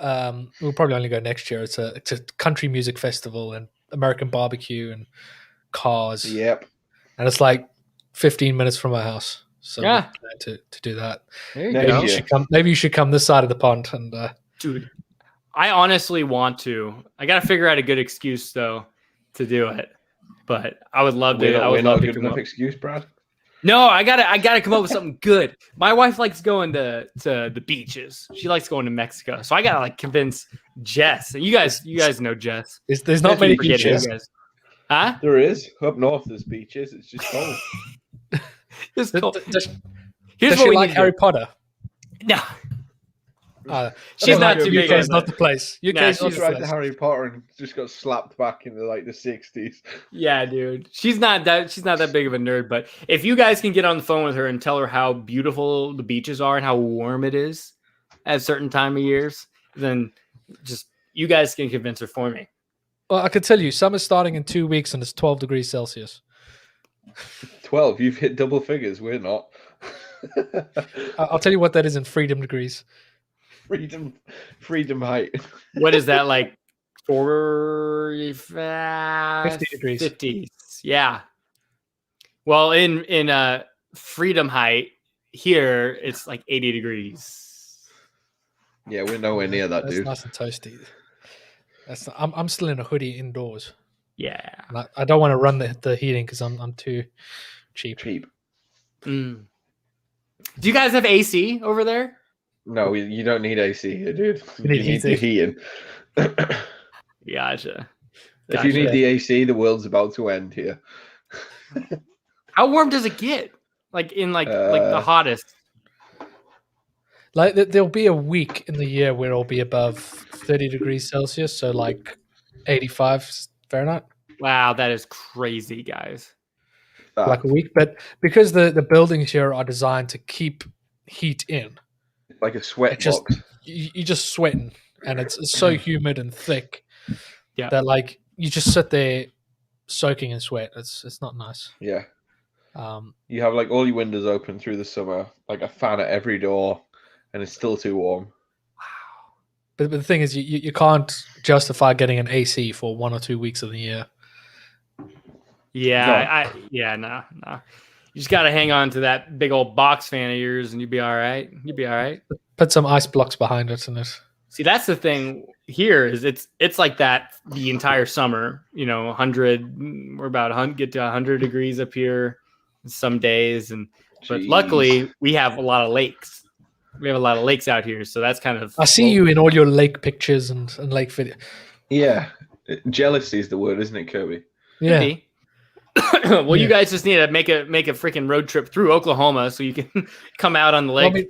We'll probably only go next year. It's a country music festival and American barbecue and cars. Yep. And it's like 15 minutes from my house. So Yeah. we plan to do that. There you Next go. year. Maybe you should come this side of the pond and Dude, I honestly want to. I got to figure out a good excuse though to do it. But I would love to. I We're would not love a to good come enough up. excuse, Brad. No, I gotta come up with something good. My wife likes going to the beaches. She likes going to Mexico. So I gotta like convince Jess. And you guys know Jess. there's not many Forget it, you beaches. guys. Huh? There is. Up north, there's beaches. It's just cold. It's Does, cool. does, Here's does what she we like need to Harry do. Potter? No, She's not too big on UK's not that. the place. Nah, UK's not she's the Tried the place. Harry Potter and just got slapped back into like the 60s. yeah, dude. She's not that big of a nerd. But if you guys can get on the phone with her and tell her how beautiful the beaches are and how warm it is at a certain time of years, then just you guys can convince her for me. Well, I can tell you, summer's starting in 2 weeks and it's 12 degrees Celsius. 12. You've hit double figures. We're not. I'll tell you what that is in freedom degrees. Freedom height. What is that like? 45, 50 degrees. 50. Yeah. Well, in freedom height here, it's like 80 degrees. Yeah, we're nowhere near that, That's dude. nice and toasty. I'm still in a hoodie indoors. Yeah. And I don't want to run the heating because I'm too cheap. Cheap. Mm. Do you guys have AC over there? No, you don't need AC here, dude. You need the heating. Gotcha. If you need Gotcha. the AC, the world's about to end here. How warm does it get? Like in like the hottest? Like there'll be a week in the year where it'll be above 30 degrees Celsius, so like 85 Fahrenheit. Wow, that is crazy, guys. Like a week, but because the buildings here are designed to keep heat in, Like a sweat it just box. you're just sweating, and it's so humid and thick, Yeah. that like you just sit there soaking in sweat. It's not nice. Yeah. Um, You have like all your windows open through the summer, like a fan at every door, and it's still too warm. but the thing is, you can't justify getting an AC for 1 or 2 weeks of the year. Yeah, no. You just gotta hang on to that big old box fan of yours, and you'll be all right. You'll be all right. Put some ice blocks behind it, and it. See, that's the thing here is it's like that the entire summer. 100. We're about get to 100 degrees up here some days, but Jeez. luckily we have a lot of lakes. We have a lot of lakes out here, so that's kind of. I see you in all your lake pictures and lake video. Yeah. Jealousy is the word, isn't it, Kirby? Yeah, Well, you Yeah. guys just need to make a freaking road trip through Oklahoma so you can come out on the lake. Well, I mean,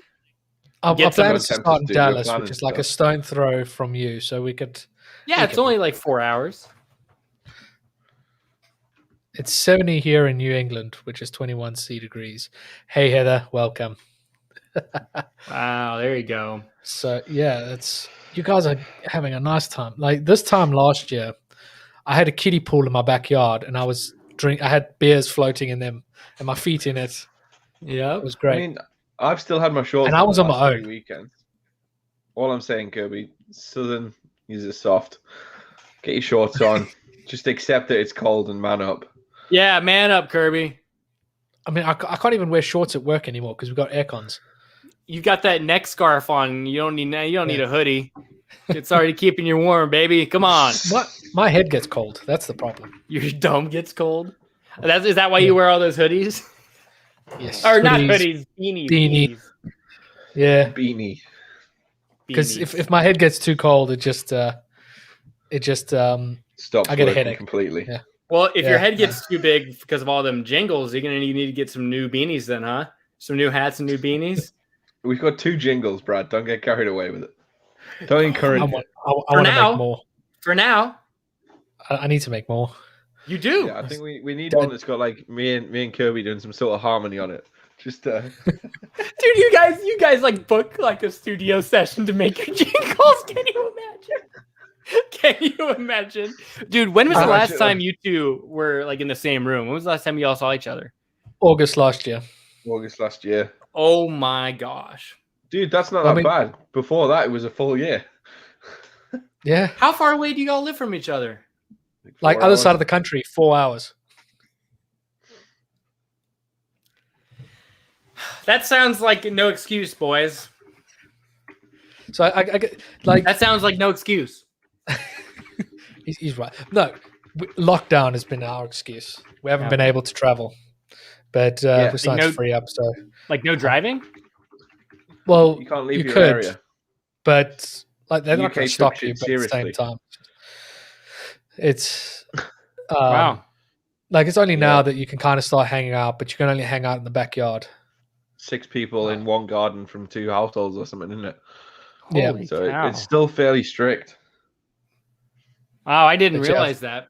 our Get plan some is to attempts start to in do your Dallas, plan which and is like a stuff. stone throw from you, so we could. Yeah, it's only like 4 hours. It's 70 here in New England, which is 21 C degrees. Hey Heather, welcome. Wow, there you go. So yeah, you guys are having a nice time. Like this time last year, I had a kiddie pool in my backyard, and I had beers floating in them, and my feet in it. Yeah. It was great. I mean, I've still had my shorts. And I was the on my last own. 3 weekends. All I'm saying, Kirby, Southern is it soft. Get your shorts on. Just accept that it's cold and man up. Yeah, man up, Kirby. I mean, I can't even wear shorts at work anymore because we've got air cons. You got that neck scarf on. You don't need a hoodie. It's already keeping you warm, baby. Come on. My head gets cold. That's the problem. Your dome gets cold. Is that why you wear all those hoodies? Yes. Or not Hoodies, hoodies, beanies. beanie. Yeah, Beanie. because Beanies. if my head gets too cold, it just Stops I get a working headache. completely. Yeah. Well, if your Yeah. head gets too big because of all them jingles, you need to get some new beanies then, huh? Some new hats and new beanies. We've got 2 jingles, Brad. Don't get carried away with it. Don't encourage I it. want to make more. For now, I need to make more. you do. Yeah, I think we need one that's got like me and Kirby doing some sort of harmony on it. Just Dude, you guys like book like a studio session to make your jingles. Can you imagine? Can you imagine? Dude, when was the last time you two were like in the same room? When was the last time you all saw each other? August last year. Oh my gosh. Dude, that's not that bad. Before that, it was a full year. Yeah. How far away do you all live from each other? Like other side of the country, 4 hours. That sounds like no excuse, boys. So I get like that sounds like no excuse. he's right. No, lockdown has been our excuse. We haven't been able to travel, but we're starting to free up. So like no driving. Well, you can't leave your area, but like they're not going to stop you. But at the same time, it's wow. Like it's only now that you can kind of start hanging out, but you can only hang out in the backyard. 6 people in one garden from 2 households or something, isn't it? Yeah. So it's still fairly strict. Wow, I didn't realize that.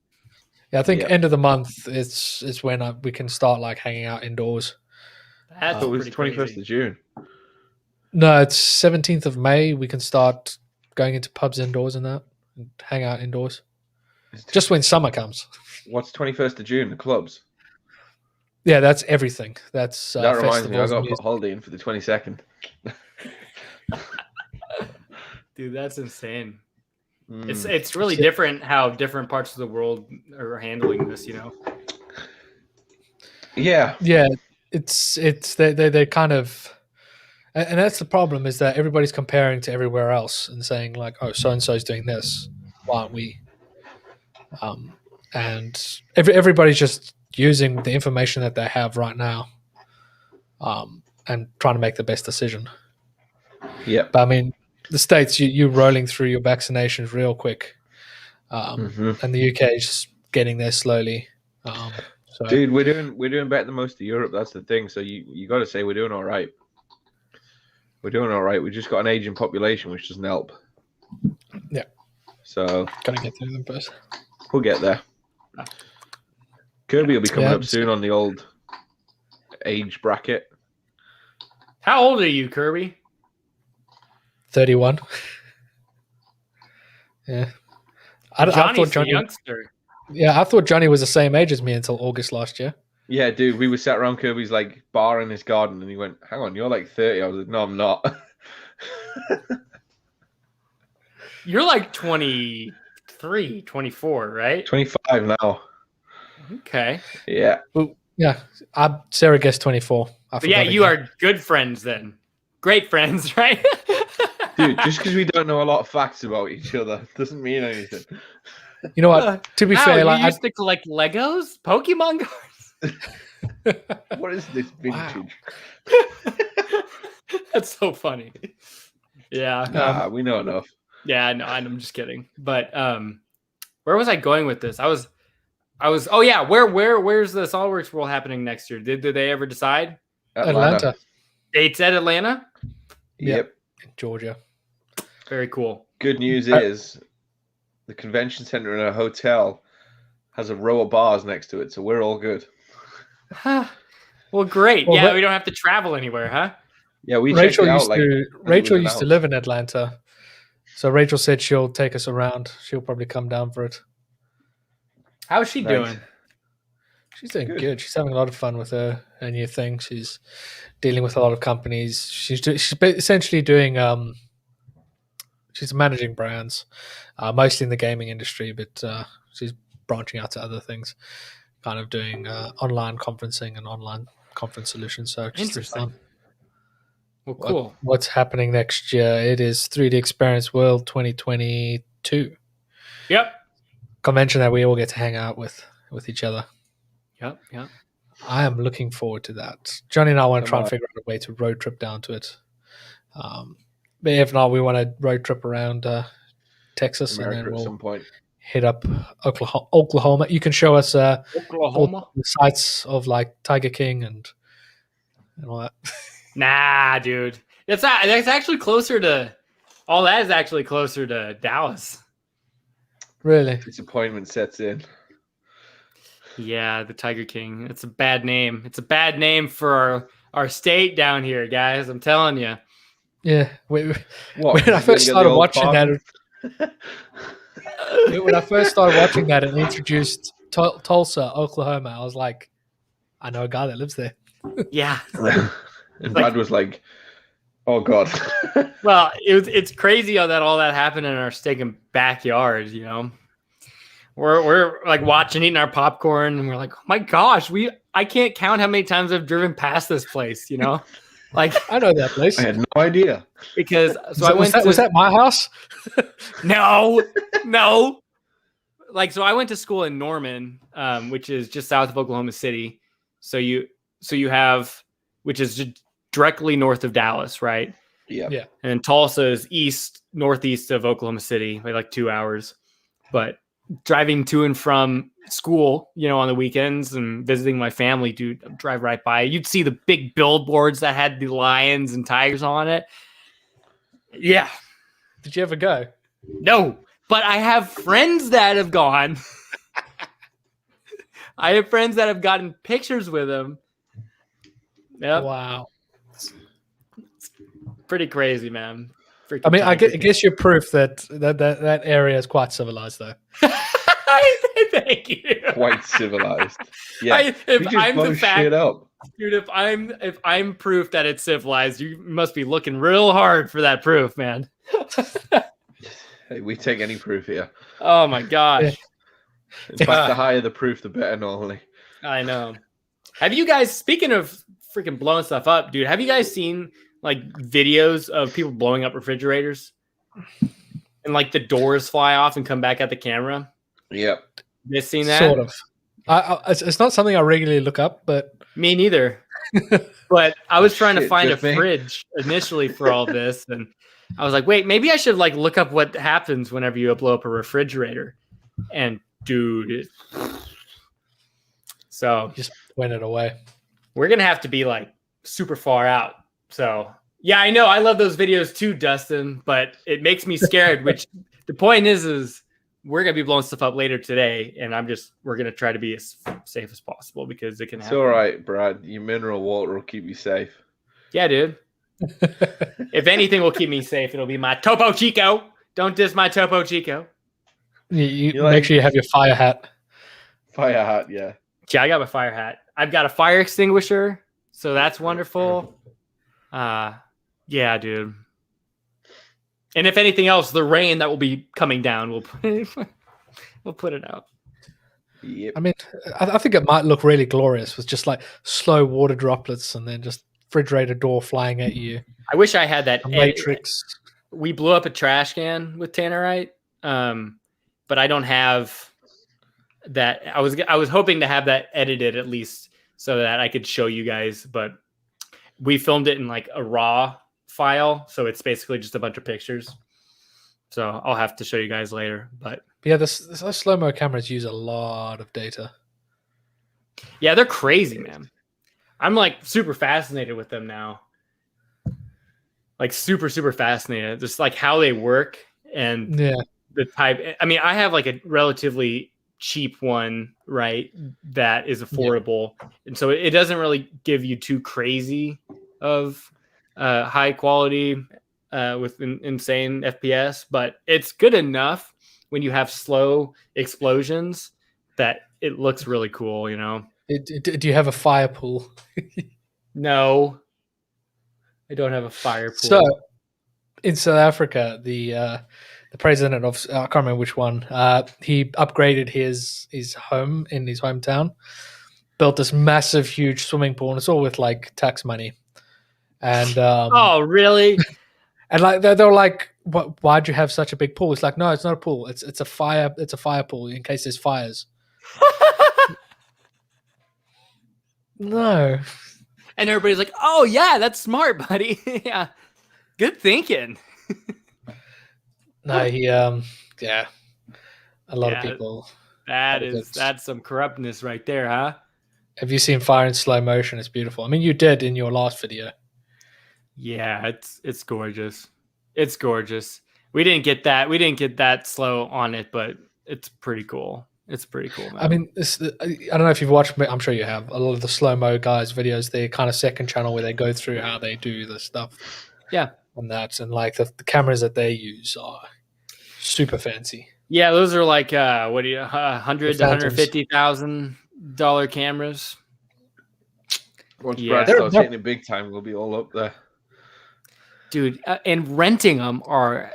Yeah, I think end of the month is when we can start like hanging out indoors. That's it was 21st of June. No, it's 17th of May. We can start going into pubs indoors and that, and hang out indoors. Just when summer comes. What's 21st of June? The clubs. Yeah, that's everything. That's that reminds me. I got to put holiday in for the 22nd. Dude, that's insane. It's really different how different parts of the world are handling this. You know. Yeah. Yeah, it's they kind of. And that's the problem, is that everybody's comparing to everywhere else and saying like, "Oh, so and so is doing this. Why aren't we?" And everybody's just using the information that they have right now, and trying to make the best decision. Yeah, but I mean, the States, you rolling through your vaccinations real quick, and the UK is just getting there slowly. So. Dude, we're doing better than most of Europe. That's the thing. So you got to say we're doing all right. We're doing all right. We just got an aging population, which doesn't help. Yeah. So gotta get through them first. We'll get there. Kirby will be coming up soon on the old age bracket. How old are you, Kirby? 31. Yeah. I thought Jonny, youngster. Yeah, I thought Jonny was the same age as me until August last year. Yeah, dude, we were sat around Kirby's like bar in his garden, and he went, "Hang on, you're like 30." I was like, "No, I'm not." You're like 23, 24, right? 25 now. Okay. Yeah. Well, yeah. Sarah guessed 24. Yeah, you are good friends then. Great friends, right? Dude, just because we don't know a lot of facts about each other doesn't mean anything. You know what? To be fair, like, you used to collect Legos, Pokemon cards. What is this vintage? Wow. That's so funny. Yeah. Nah, we know enough. Yeah, no, I'm just kidding. But where was I going with this? I was. Oh yeah, where's the SolidWorks World happening next year? Did they ever decide? Atlanta. It's at Atlanta. Yep. In Georgia. Very cool. Good news is the convention center in a hotel has a row of bars next to it, so we're all good. Well, great. Well, we don't have to travel anywhere, huh? Yeah, Rachel used to live in Atlanta, so Rachel said she'll take us around. She'll probably come down for it. How's she doing? She's doing good. She's having a lot of fun with her new thing. She's dealing with a lot of companies. She's essentially doing. She's managing brands, mostly in the gaming industry, but she's branching out to other things, kind of doing online conferencing and online conference solutions. So interesting. Well, cool. What's happening next year? It is 3D Experience World 2022. Yep. Convention that we all get to hang out with each other. Yep. I am looking forward to that. Jonny and I want to try and figure out a way to road trip down to it. But if not, we want to road trip around Texas, America, and then we'll at some point hit up Oklahoma. You can show us Oklahoma, the sites of like Tiger King and all that. Nah, dude, that's actually closer to All that is actually closer to Dallas. Really? Disappointment sets in. Yeah, the Tiger King. It's a bad name. It's a bad name for our state down here, guys. I'm telling you. Yeah. What? When I first started watching that, it introduced Tulsa, Oklahoma. I was like, I know a guy that lives there. Yeah. And Brad was like, oh God. Well, it's crazy how all that happened in our stinking backyard, you know. We're like eating our popcorn, and we're like, oh my gosh, I can't count how many times I've driven past this place, you know. Like, I know that place. I had no idea. Because was that my house? No. Like, so I went to school in Norman, which is just south of Oklahoma City. So you have, which is just directly north of Dallas, right? Yeah. And Tulsa is northeast of Oklahoma City by like 2 hours. But driving to and from school, you know, on the weekends and visiting my family, dude, I'd drive right by. You'd see the big billboards that had the lions and tigers on it. Yeah. Did you ever go? No, but I have friends that have gone. I have friends that have gotten pictures with them. Yep. Wow. It's pretty crazy, man. I mean, I guess you're proof that area is quite civilized, though. Thank you. Quite civilized. Yeah. If I'm the fact, up. dude, if I'm proof that it's civilized, you must be looking real hard for that proof, man. Hey, we take any proof here. Oh my gosh. In fact, the higher the proof, the better normally. I know. Have you guys, speaking of freaking blowing stuff up, dude, have you guys seen like videos of people blowing up refrigerators and like the doors fly off and come back at the camera? Yep. You seen that? Sort of. It's not something I regularly look up, but me neither. But I was trying to find a fridge initially for all this, and I was like, wait, maybe I should like look up what happens whenever you blow up a refrigerator. And dude, so just went it away. We're gonna have to be like super far out. So yeah, I know I love those videos too, Dustin, but it makes me scared. Which the point is we're gonna be blowing stuff up later today, and we're gonna try to be as safe as possible because it can happen. It's all right, Brad. Your mineral water will keep you safe. Yeah, dude. If anything will keep me safe, it'll be my Topo Chico. Don't diss my Topo Chico. You make sure you have your fire hat. Fire hat, yeah. Yeah, I got my fire hat. I've got a fire extinguisher, so that's wonderful. Yeah, dude. And if anything else, the rain that will be coming down, we'll put it out. Yep. I mean, I think it might look really glorious with just like slow water droplets and then just refrigerator door flying at you. I wish I had that Matrix. We blew up a trash can with tannerite, but I don't have that. I was hoping to have that edited at least so that I could show you guys, but we filmed it in like a raw file, so it's basically just a bunch of pictures. So I'll have to show you guys later. But yeah, those slow-mo cameras use a lot of data. Yeah, they're crazy, man. I'm like super fascinated with them now. Like super, super fascinated. Just like how they work and the type. I mean, I have like a relatively cheap one, right? That is affordable. Yeah. And so it doesn't really give you too crazy of high quality with insane FPS, but it's good enough when you have slow explosions that it looks really cool, you know? Do you have a fire pool? No, I don't have a fire pool. So, in South Africa, the president of I can't remember which one. He upgraded his home in his hometown, built this massive, huge swimming pool, and it's all with like tax money. And oh, really? And like they're like, why'd you have such a big pool? It's like, no, it's not a pool. It's a fire pool in case there's fires. No. And everybody's like, oh, yeah, that's smart, buddy. Yeah. Good thinking. No, he, a lot of people. That's some corruptness right there, huh? Have you seen fire in slow motion? It's beautiful. I mean, you did in your last video. Yeah, it's gorgeous. It's gorgeous. We didn't get that slow on it, but it's pretty cool. It's pretty cool, man. I mean, I don't know if you've watched, I'm sure you have, a lot of the slow-mo guys' videos, their kind of second channel where they go through how they do the stuff. Yeah. And that, and like the cameras that they use are super fancy. Yeah, those are like $100,000 to $150,000 cameras. Once Brad starts hitting it big time, we'll be all up there. Dude, and renting them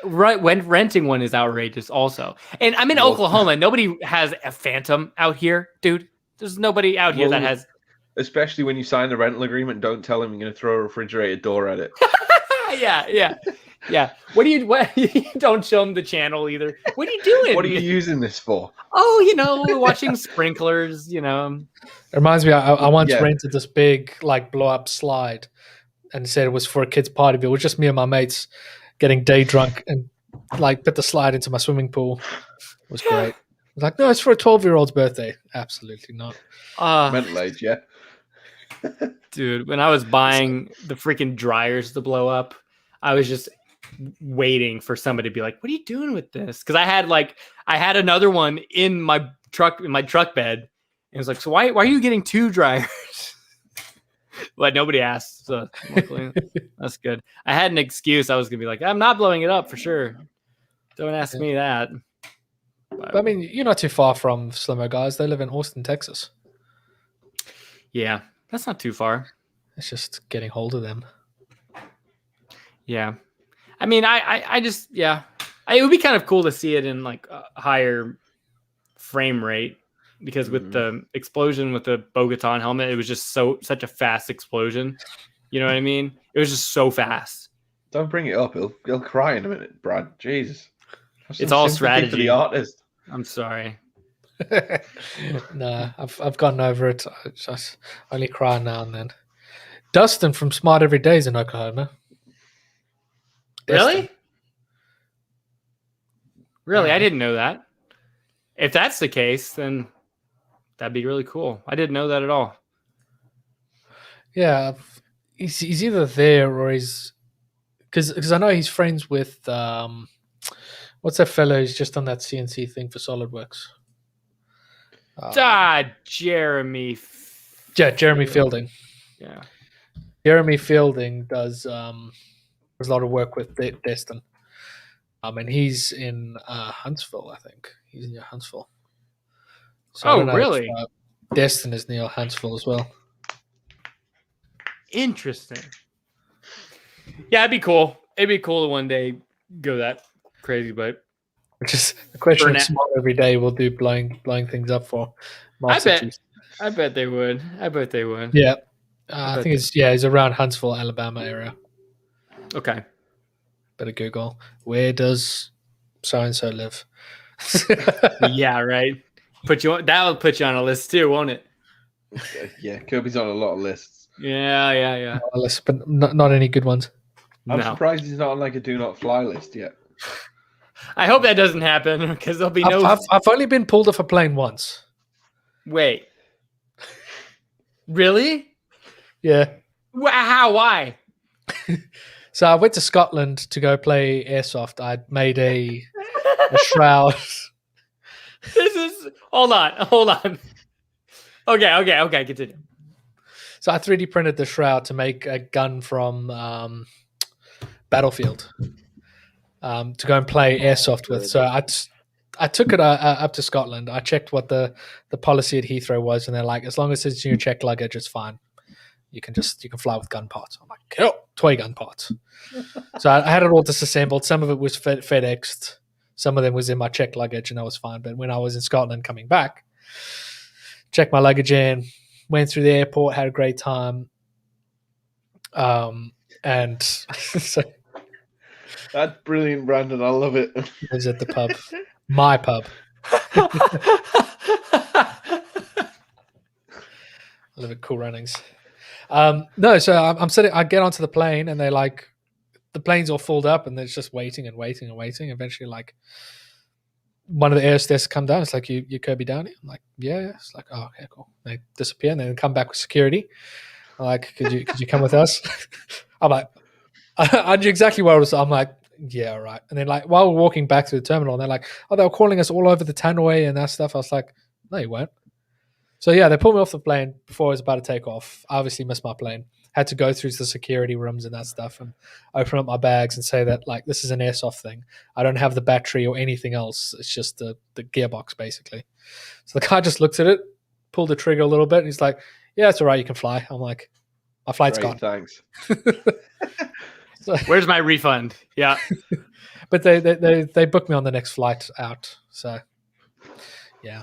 renting one is outrageous also. And I'm in Oklahoma. Nobody has a Phantom out here, dude. There's nobody out here that has. Especially when you sign the rental agreement, don't tell them you're going to throw a refrigerated door at it. Yeah. What Don't show them the channel either. What are you doing? What are you using this for? Oh, we're watching sprinklers, It reminds me, I once rented this big, like, blow-up slide and said it was for a kid's party, but it was just me and my mates getting day drunk and, like, put the slide into my swimming pool. It was great. I was like, no, it's for a 12-year-old's birthday. Absolutely not. Mental age, yeah. Dude, when I was buying the freaking dryers to blow up, I was just waiting for somebody to be like, what are you doing with this? Because I had another one in my truck bed. And it was like, so why are you getting two dryers? But nobody asked, so luckily, that's good. I had an excuse. I was gonna be like, I'm not blowing it up for sure. Don't ask me that. But I mean, you're not too far from Slow-Mo guys. They live in Austin, Texas. Yeah, that's not too far. It's just getting hold of them. Yeah, I mean, I just it would be kind of cool to see it in like a higher frame rate. Because with the explosion with the Bogotan helmet, it was just such a fast explosion. You know what I mean? It was just so fast. Don't bring it up. He'll cry in a minute, Brad. Jesus. It's all strategy. For the artist. I'm sorry. Nah, I've gotten over it. I just only cry now and then. Dustin from Smart Every Day is in Oklahoma. Really? Really? I didn't know that. If that's the case, then that'd be really cool. I didn't know that at all. Yeah, he's either there or he's because I know he's friends with what's that fellow who's just on that CNC thing for SolidWorks? Jeremy. Jeremy Fielding. Yeah, Jeremy Fielding does a lot of work with Destin. And he's in Huntsville, I think. He's near Huntsville. So really? Destin is near Huntsville as well. Interesting. Yeah, it'd be cool. It'd be cool to one day go that crazy, but just the question of Smart Every Day will do blowing things up for. I bet they would. Yeah, I think he's around Huntsville, Alabama area. Okay. Better Google, where does so and so live? Yeah, right. That'll put you on a list too, won't it? Yeah, Kirby's on a lot of lists. Yeah. A list, but not any good ones. I'm surprised he's not on like a do not fly list yet. I hope that doesn't happen because there'll be no. I've only been pulled off a plane once. Wait. Really? Yeah. How? Why? So I went to Scotland to go play airsoft. I'd made a shroud. Hold on. Okay, continue. So I 3D printed the shroud to make a gun from Battlefield to go and play airsoft with. So I took it up to Scotland. I checked what the policy at Heathrow was, and they're like, as long as it's in your checked luggage, it's fine. You can fly with gun parts. I'm like, cool, toy gun parts. So I had it all disassembled. Some of it was FedExed. Some of them was in my checked luggage, and that was fine. But when I was in Scotland coming back, checked my luggage in, went through the airport, had a great time. And so that's brilliant, Brandon. I love it. I was at the pub, my pub. I live at Cool Runnings. No, so I'm sitting. I get onto the plane, and they like the plane's all filled up, and there's just waiting. Eventually, like one of the air hostesses come down. It's like, you Kirby Downey? I'm like, yeah. It's like, oh, okay, cool. They disappear, and then come back with security. I'm like, could you come with us? I'm like, I knew exactly where I was. I'm like, yeah, right. And then like while we're walking back to the terminal, they're like, oh, they were calling us all over the Tanway and that stuff. I was like, no, you weren't. So yeah, they pulled me off the plane before I was about to take off. I obviously missed my plane. Had to go through the security rooms and that stuff and open up my bags and say that like this is an airsoft thing. I don't have the battery or anything else. It's just the gearbox basically. So the guy just looked at it, pulled the trigger a little bit, and he's like, yeah, it's all right, you can fly. I'm like, my flight's Great, gone. thanks. So, where's my refund? Yeah. But they booked me on the next flight out. So yeah.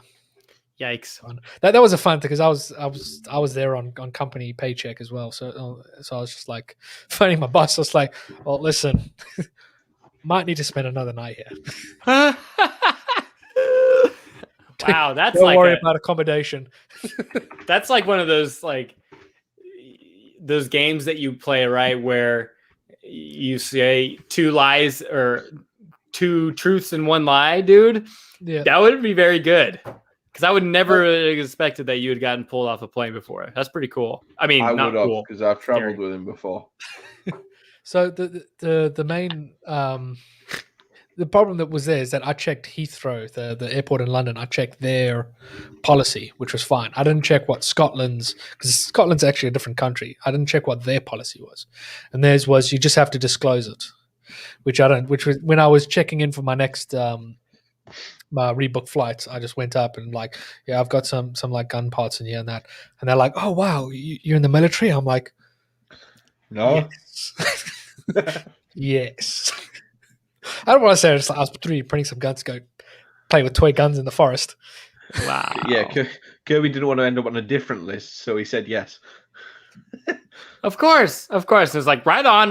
Yikes. That was a fun thing because I was there on company paycheck as well. So I was just like phoning my boss. I was like, well, listen, might need to spend another night here. Wow, that's Don't like worry about accommodation. That's like one of those those games that you play, right, where you say two lies or two truths and one lie, dude. Yeah, that would be very good. Because I would never have expected that you had gotten pulled off a plane before. That's pretty cool. I mean, I not would have cool. because I've traveled with him before. So the main the problem that was there is that I checked Heathrow, the airport in London. I checked their policy, which was fine. I didn't check what Scotland's, because Scotland's actually a different country. I didn't check what their policy was, and theirs was you just have to disclose it, which I don't. Which was when I was checking in for my next my rebook flights. I just went up and like, yeah, I've got some like gun parts in here and that, and they're like, oh wow, you're in the military. I'm like, no, yes. Yes. I don't want to say I was 3D printing some guns to go play with toy guns in the forest. Wow. Yeah, Kirby didn't want to end up on a different list, so he said yes. Of course. It's like, right on.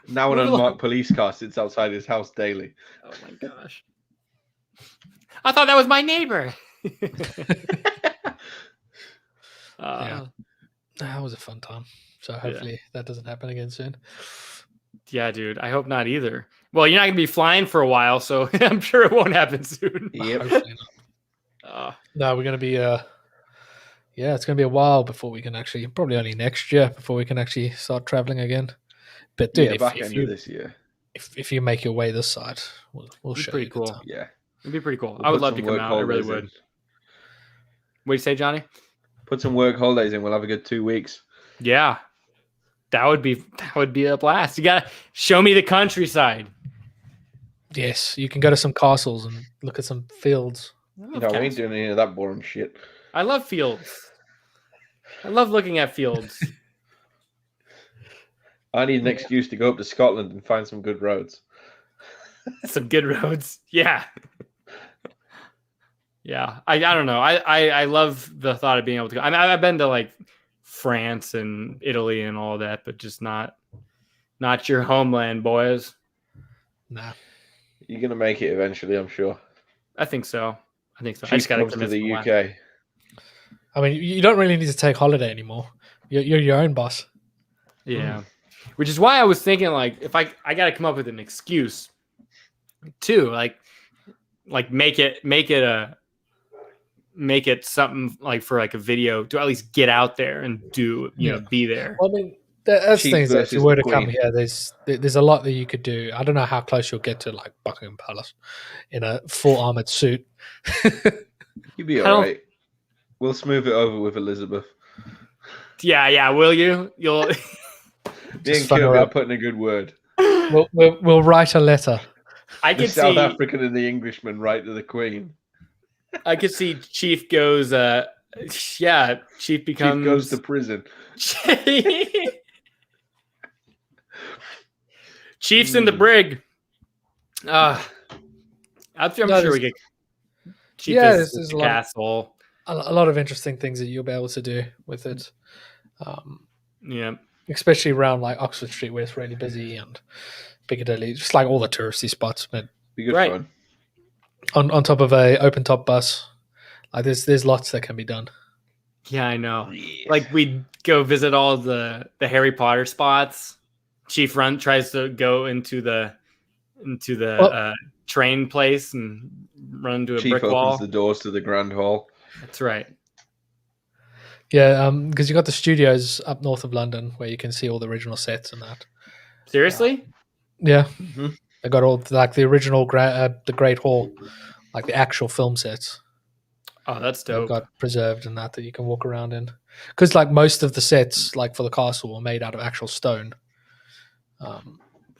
Now an unmarked police car sits outside his house daily. Oh my gosh. I thought that was my neighbor. Yeah. That was a fun time. So hopefully that doesn't happen again soon. Yeah, dude. I hope not either. Well, you're not going to be flying for a while, so I'm sure it won't happen soon. Yep. Hopefully not. No, we're going to be, it's going to be a while before we can actually, probably only next year before we can actually start traveling again. But dude, back end of this year. If you make your way this side, we'll show pretty you. Cool. Yeah. It'd be pretty cool. I would love to come out. I really would. What do you say, Johnny? Put some work holidays in. We'll have a good 2 weeks. Yeah. That would be a blast. You gotta show me the countryside. Yes, you can go to some castles and look at some fields. We ain't doing any of that boring shit. I love fields. I love looking at fields. I need an excuse to go up to Scotland and find some good roads. Some good roads. Yeah. Yeah. I don't know. I love the thought of being able to go. I mean, I've been to like France and Italy and all that, but just not your homeland, boys. Nah. You're gonna make it eventually, I'm sure. I think so. I Chief just gotta comes to the UK. I mean, you don't really need to take holiday anymore. You're your own boss. Yeah. Which is why I was thinking, like, if I gotta come up with an excuse too, like make it something like for like a video to at least get out there and do, be there. Well, I mean, that's Chief things that if you versus were the to come Queen. here, there's a lot that you could do. I don't know how close you'll get to like Buckingham Palace in a full armored suit. You'll be all right. We'll smooth it over with Elizabeth. Yeah. Will you? You'll. Me and Kirby are putting a good word. We'll write a letter. I The could South see African and the Englishman write to the Queen. I could see Chief goes. Chief becomes. Chief goes to prison. Chief's in the brig. I'm sure we get. Chief is there's castle. A lot of interesting things that you'll be able to do with it. Yeah. Especially around like Oxford Street where it's really busy and Piccadilly, just like all the touristy spots. But Be good fun. On top of a open top bus, like there's lots that can be done. Yeah, I know. Like we'd go visit all the Harry Potter spots. Chief tries to go into the train place and run into a Chief brick wall. opens the doors to the Grand Hall. That's right. Yeah, because you got the studios up north of London where you can see all the original sets and that. Seriously? Yeah, Mm-hmm. they got all like the original the Great Hall, like the actual film sets. Oh, that's They've dope. got preserved and that you can walk around in, because like most of the sets, like for the castle, were made out of actual stone.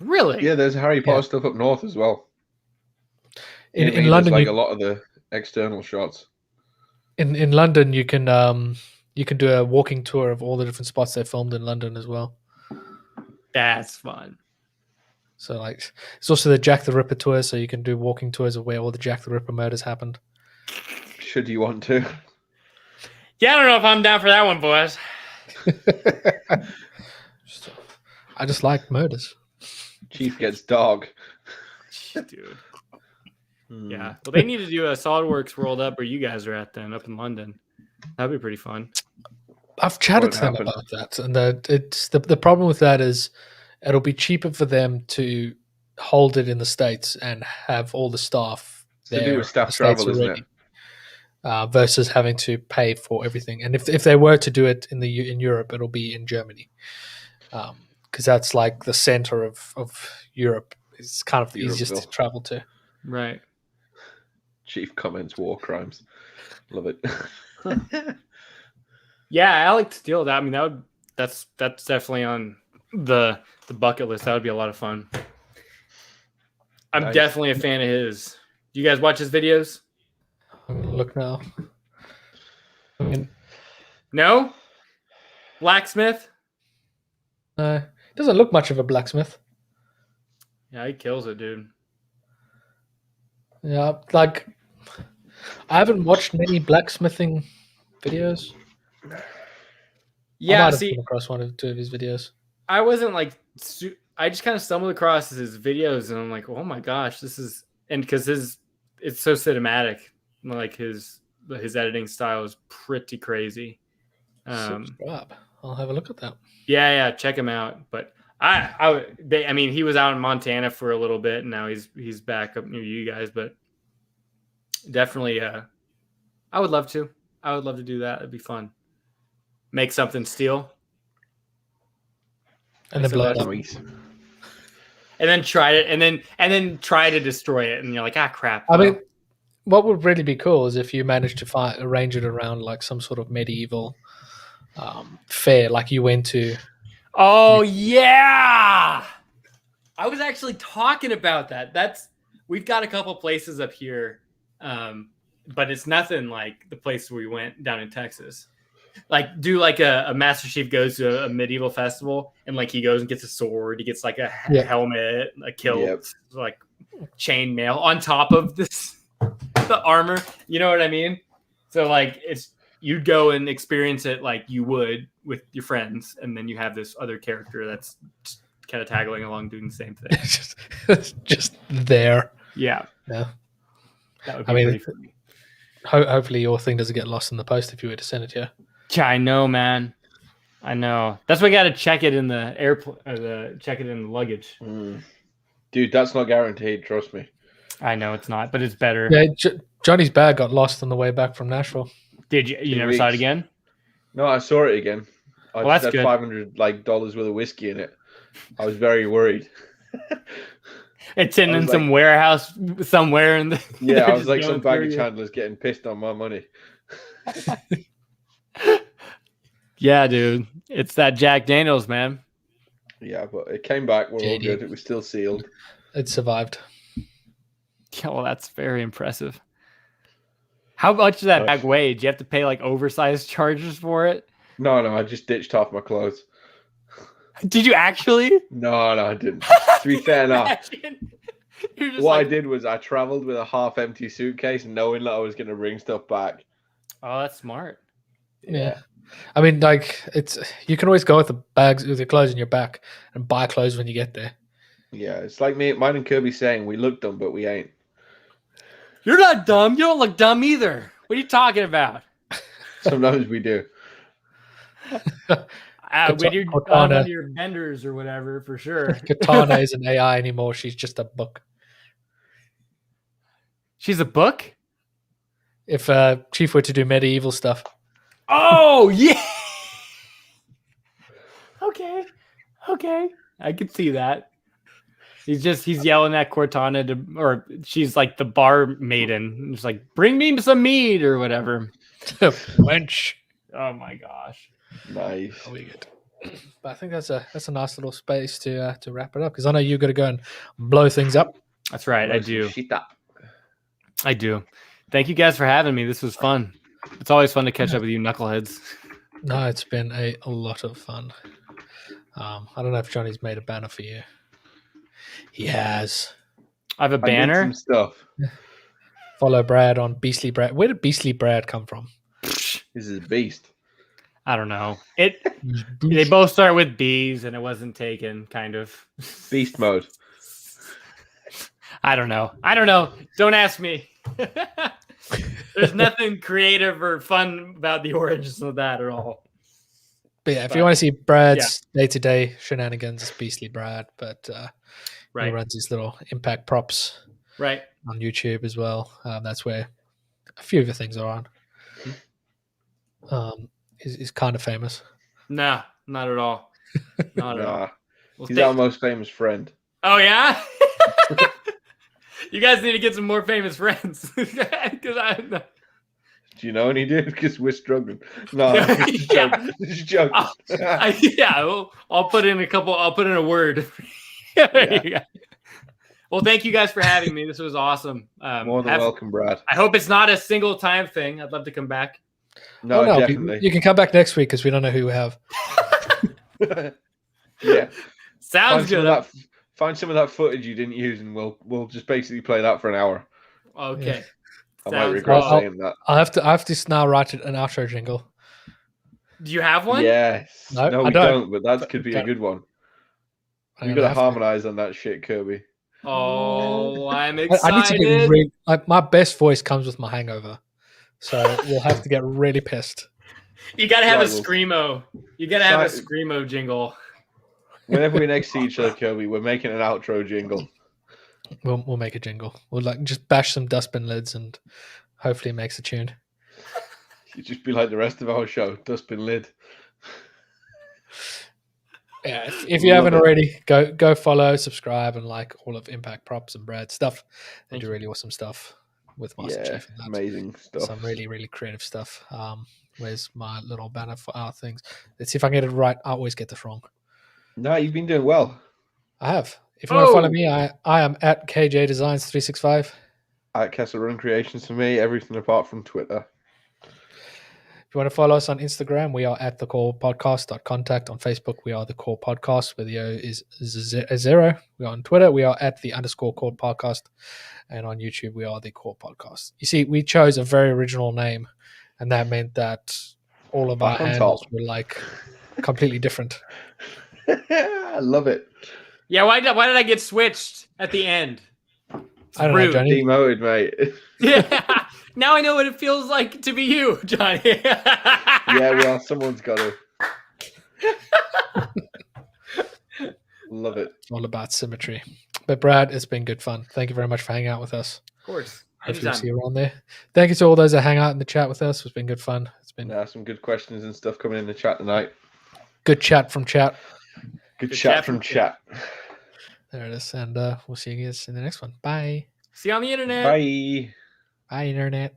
Really? Yeah, there's Harry Potter Yeah. stuff up north as well. In There's London, like a lot of the external shots. in London, you can do a walking tour of all the different spots they filmed in London as well. That's fun. So like, it's also the Jack the Ripper tour, so you can do walking tours of where all the Jack the Ripper murders happened. Should you want to? Yeah, I don't know if I'm down for that one, boys. I just like murders. Chief gets dog. Dude. Yeah. Well, they need to do a SolidWorks World Up where you guys are at then, up in London. That'd be pretty fun. I've chatted Won't to them happen. about that, and it's the problem with that is it'll be cheaper for them to hold it in the States and have all the staff It's to do with staff in the States travel, isn't it? versus having to pay for everything. And if they were to do it in Europe, it'll be in Germany, because that's like the center of Europe. It's kind of the easiest to travel to. Right. Chief comments war crimes. Love it. Yeah, Alex Steele. That I mean, that's definitely on the bucket list. That would be a lot of fun. I'm Nice. definitely a fan of his. Do you guys watch his videos? I'm gonna look now. I mean, No? Blacksmith? he doesn't look much of a blacksmith. Yeah, he kills it, dude. Yeah, like I haven't watched many blacksmithing videos. I Yeah, might have see, come across one or two of his videos. I wasn't like, I just kind of stumbled across his videos and I'm like, oh my gosh, this is, and because it's so cinematic, like his editing style is pretty crazy. Subscribe. I'll have a look at that. Yeah, check him out. But I mean, he was out in Montana for a little bit, and now he's back up near you guys. But definitely, I would love to. I would love to do that. It'd be fun. Make something steel, And then blow it up. Nice. and then try it, and then try to destroy it, and you're like, crap. I mean, what would really be cool is if you managed to arrange it around like some sort of medieval fair, like you went to. Oh yeah, I was actually talking about that. We've got a couple places up here, but it's nothing like the place where we went down in Texas. Like do like a Master Chief goes to a medieval festival and like he goes and gets a sword, he gets like a helmet, a kilt, like chainmail on top of the armor. You know what I mean? So like you'd go and experience it like you would with your friends, and then you have this other character that's kind of tagging along doing the same thing. just there. Yeah. That would be pretty funny. Hopefully your thing doesn't get lost in the post if you were to send it here. Yeah, I know, man. I know. That's why I got to check it in the airplane, check it in the luggage. Dude, that's not guaranteed. Trust me. I know it's not, but it's better. Yeah, Johnny's bag got lost on the way back from Nashville. Did you? You never saw it again? No, I saw it again. I Well, just that's had good. $500 worth of whiskey in it. I was very worried. It's in some warehouse somewhere in the. Yeah, I was like some bag of Chandler's getting pissed on my money. Yeah, dude, it's that Jack Daniels, man. Yeah, but it came back. We're all JD. good. It was still sealed. It survived. Yeah, well, that's very impressive. How much did that bag weigh? Did you have to pay like oversized charges for it? No, I just ditched off my clothes. Did you actually? No, I didn't. To be fair enough. What I did was I traveled with a half-empty suitcase, knowing that I was going to bring stuff back. Oh, that's smart. Yeah. I mean, like you can always go with the bags with your clothes in your back and buy clothes when you get there. Yeah, it's like mine and Kirby saying we look dumb, but we ain't. You're not dumb. You don't look dumb either. What are you talking about? Sometimes we do. When you're on your benders or whatever, for sure. Katana isn't AI anymore. She's just a book. She's a book? If Chief were to do medieval stuff. Oh, yeah. Okay. I can see that. He's yelling at Cortana or she's like the bar maiden. It's like, bring me some mead or whatever. Wench. Oh my gosh. Nice. Oh, we good. But I think that's a nice little space to wrap it up, because I know you got to go and blow things up. That's right. I Nice do. shit up. I do. Thank you guys for having me. This was fun. It's always fun to catch up with you knuckleheads. No, it's been a lot of fun. I don't know if Johnny's made a banner for you. He has. I have a I did banner. some stuff. Follow Brad on Beastly Brad. Where did Beastly Brad come from? This is a beast. I don't know. They both start with B's, and it wasn't taken. Kind of. Beast mode. I don't know. Don't ask me. There's nothing creative or fun about the origins of that at all. But yeah, if you want to see Brad's day-to-day shenanigans, it's Beastly Brad. But he runs his little impact props on YouTube as well. That's where a few of the things are on. He's kind of famous. Nah, not at all. Not at all. He's our most famous friend. Oh, yeah? You guys need to get some more famous friends. Do you know any, dude? Because we're struggling. No, just joking. I'll put in a word. Well, thank you guys for having me. This was awesome. More than welcome, Brad. I hope it's not a single time thing. I'd love to come back. No, definitely. You can come back next week because we don't know who we have. Yeah. Sounds good. Find some of that footage you didn't use, and we'll just basically play that for an hour. Okay. I might regret saying that. I have to now write an outro jingle. Do you have one? Yes. No, we don't. But that could be a good one. We got to harmonize on that shit, Kirby. Oh, I'm excited. I need to get my best voice comes with my hangover, so we'll have to get really pissed. You got to have a screamo. You got to have a screamo jingle. Whenever we next see each other, Kirby, we're making an outro jingle. We'll make a jingle. We'll just bash some dustbin lids and hopefully it makes a tune. You just be like the rest of our show, dustbin lid. Yeah, if you haven't already, go follow, subscribe, and like all of Impact Props and Brad's stuff. They do really awesome stuff with Master Chief. And amazing stuff. Some really, really creative stuff. Where's my little banner for our things? Let's see if I can get it right. I always get this wrong. No, you've been doing well. I have. If you want to follow me, I am at KJ Designs 365. At Kessel Run Creations for me, everything apart from Twitter. If you want to follow us on Instagram, we are at The Core Podcast. Contact on Facebook, we are The Core Podcast, where the O is 0. We are on Twitter, we are at the _Core Podcast. And on YouTube, we are The Core Podcast. You see, we chose a very original name, and that meant that all of our handles were like completely different. I love it. Yeah, why did I get switched at the end? I don't know, Johnny. Demoted, mate. Yeah. Now I know what it feels like to be you, Johnny. Yeah, well, someone's got to. Love it. It's all about symmetry. But Brad, it's been good fun. Thank you very much for hanging out with us. Of course. Hopefully we'll see you around there. Thank you to all those that hang out in the chat with us. It's been good fun. It's been some good questions and stuff coming in the chat tonight. Good chat from chat. Good chat from chat. There it is. And we'll see you guys in the next one. Bye. See you on the internet. Bye. Bye, internet.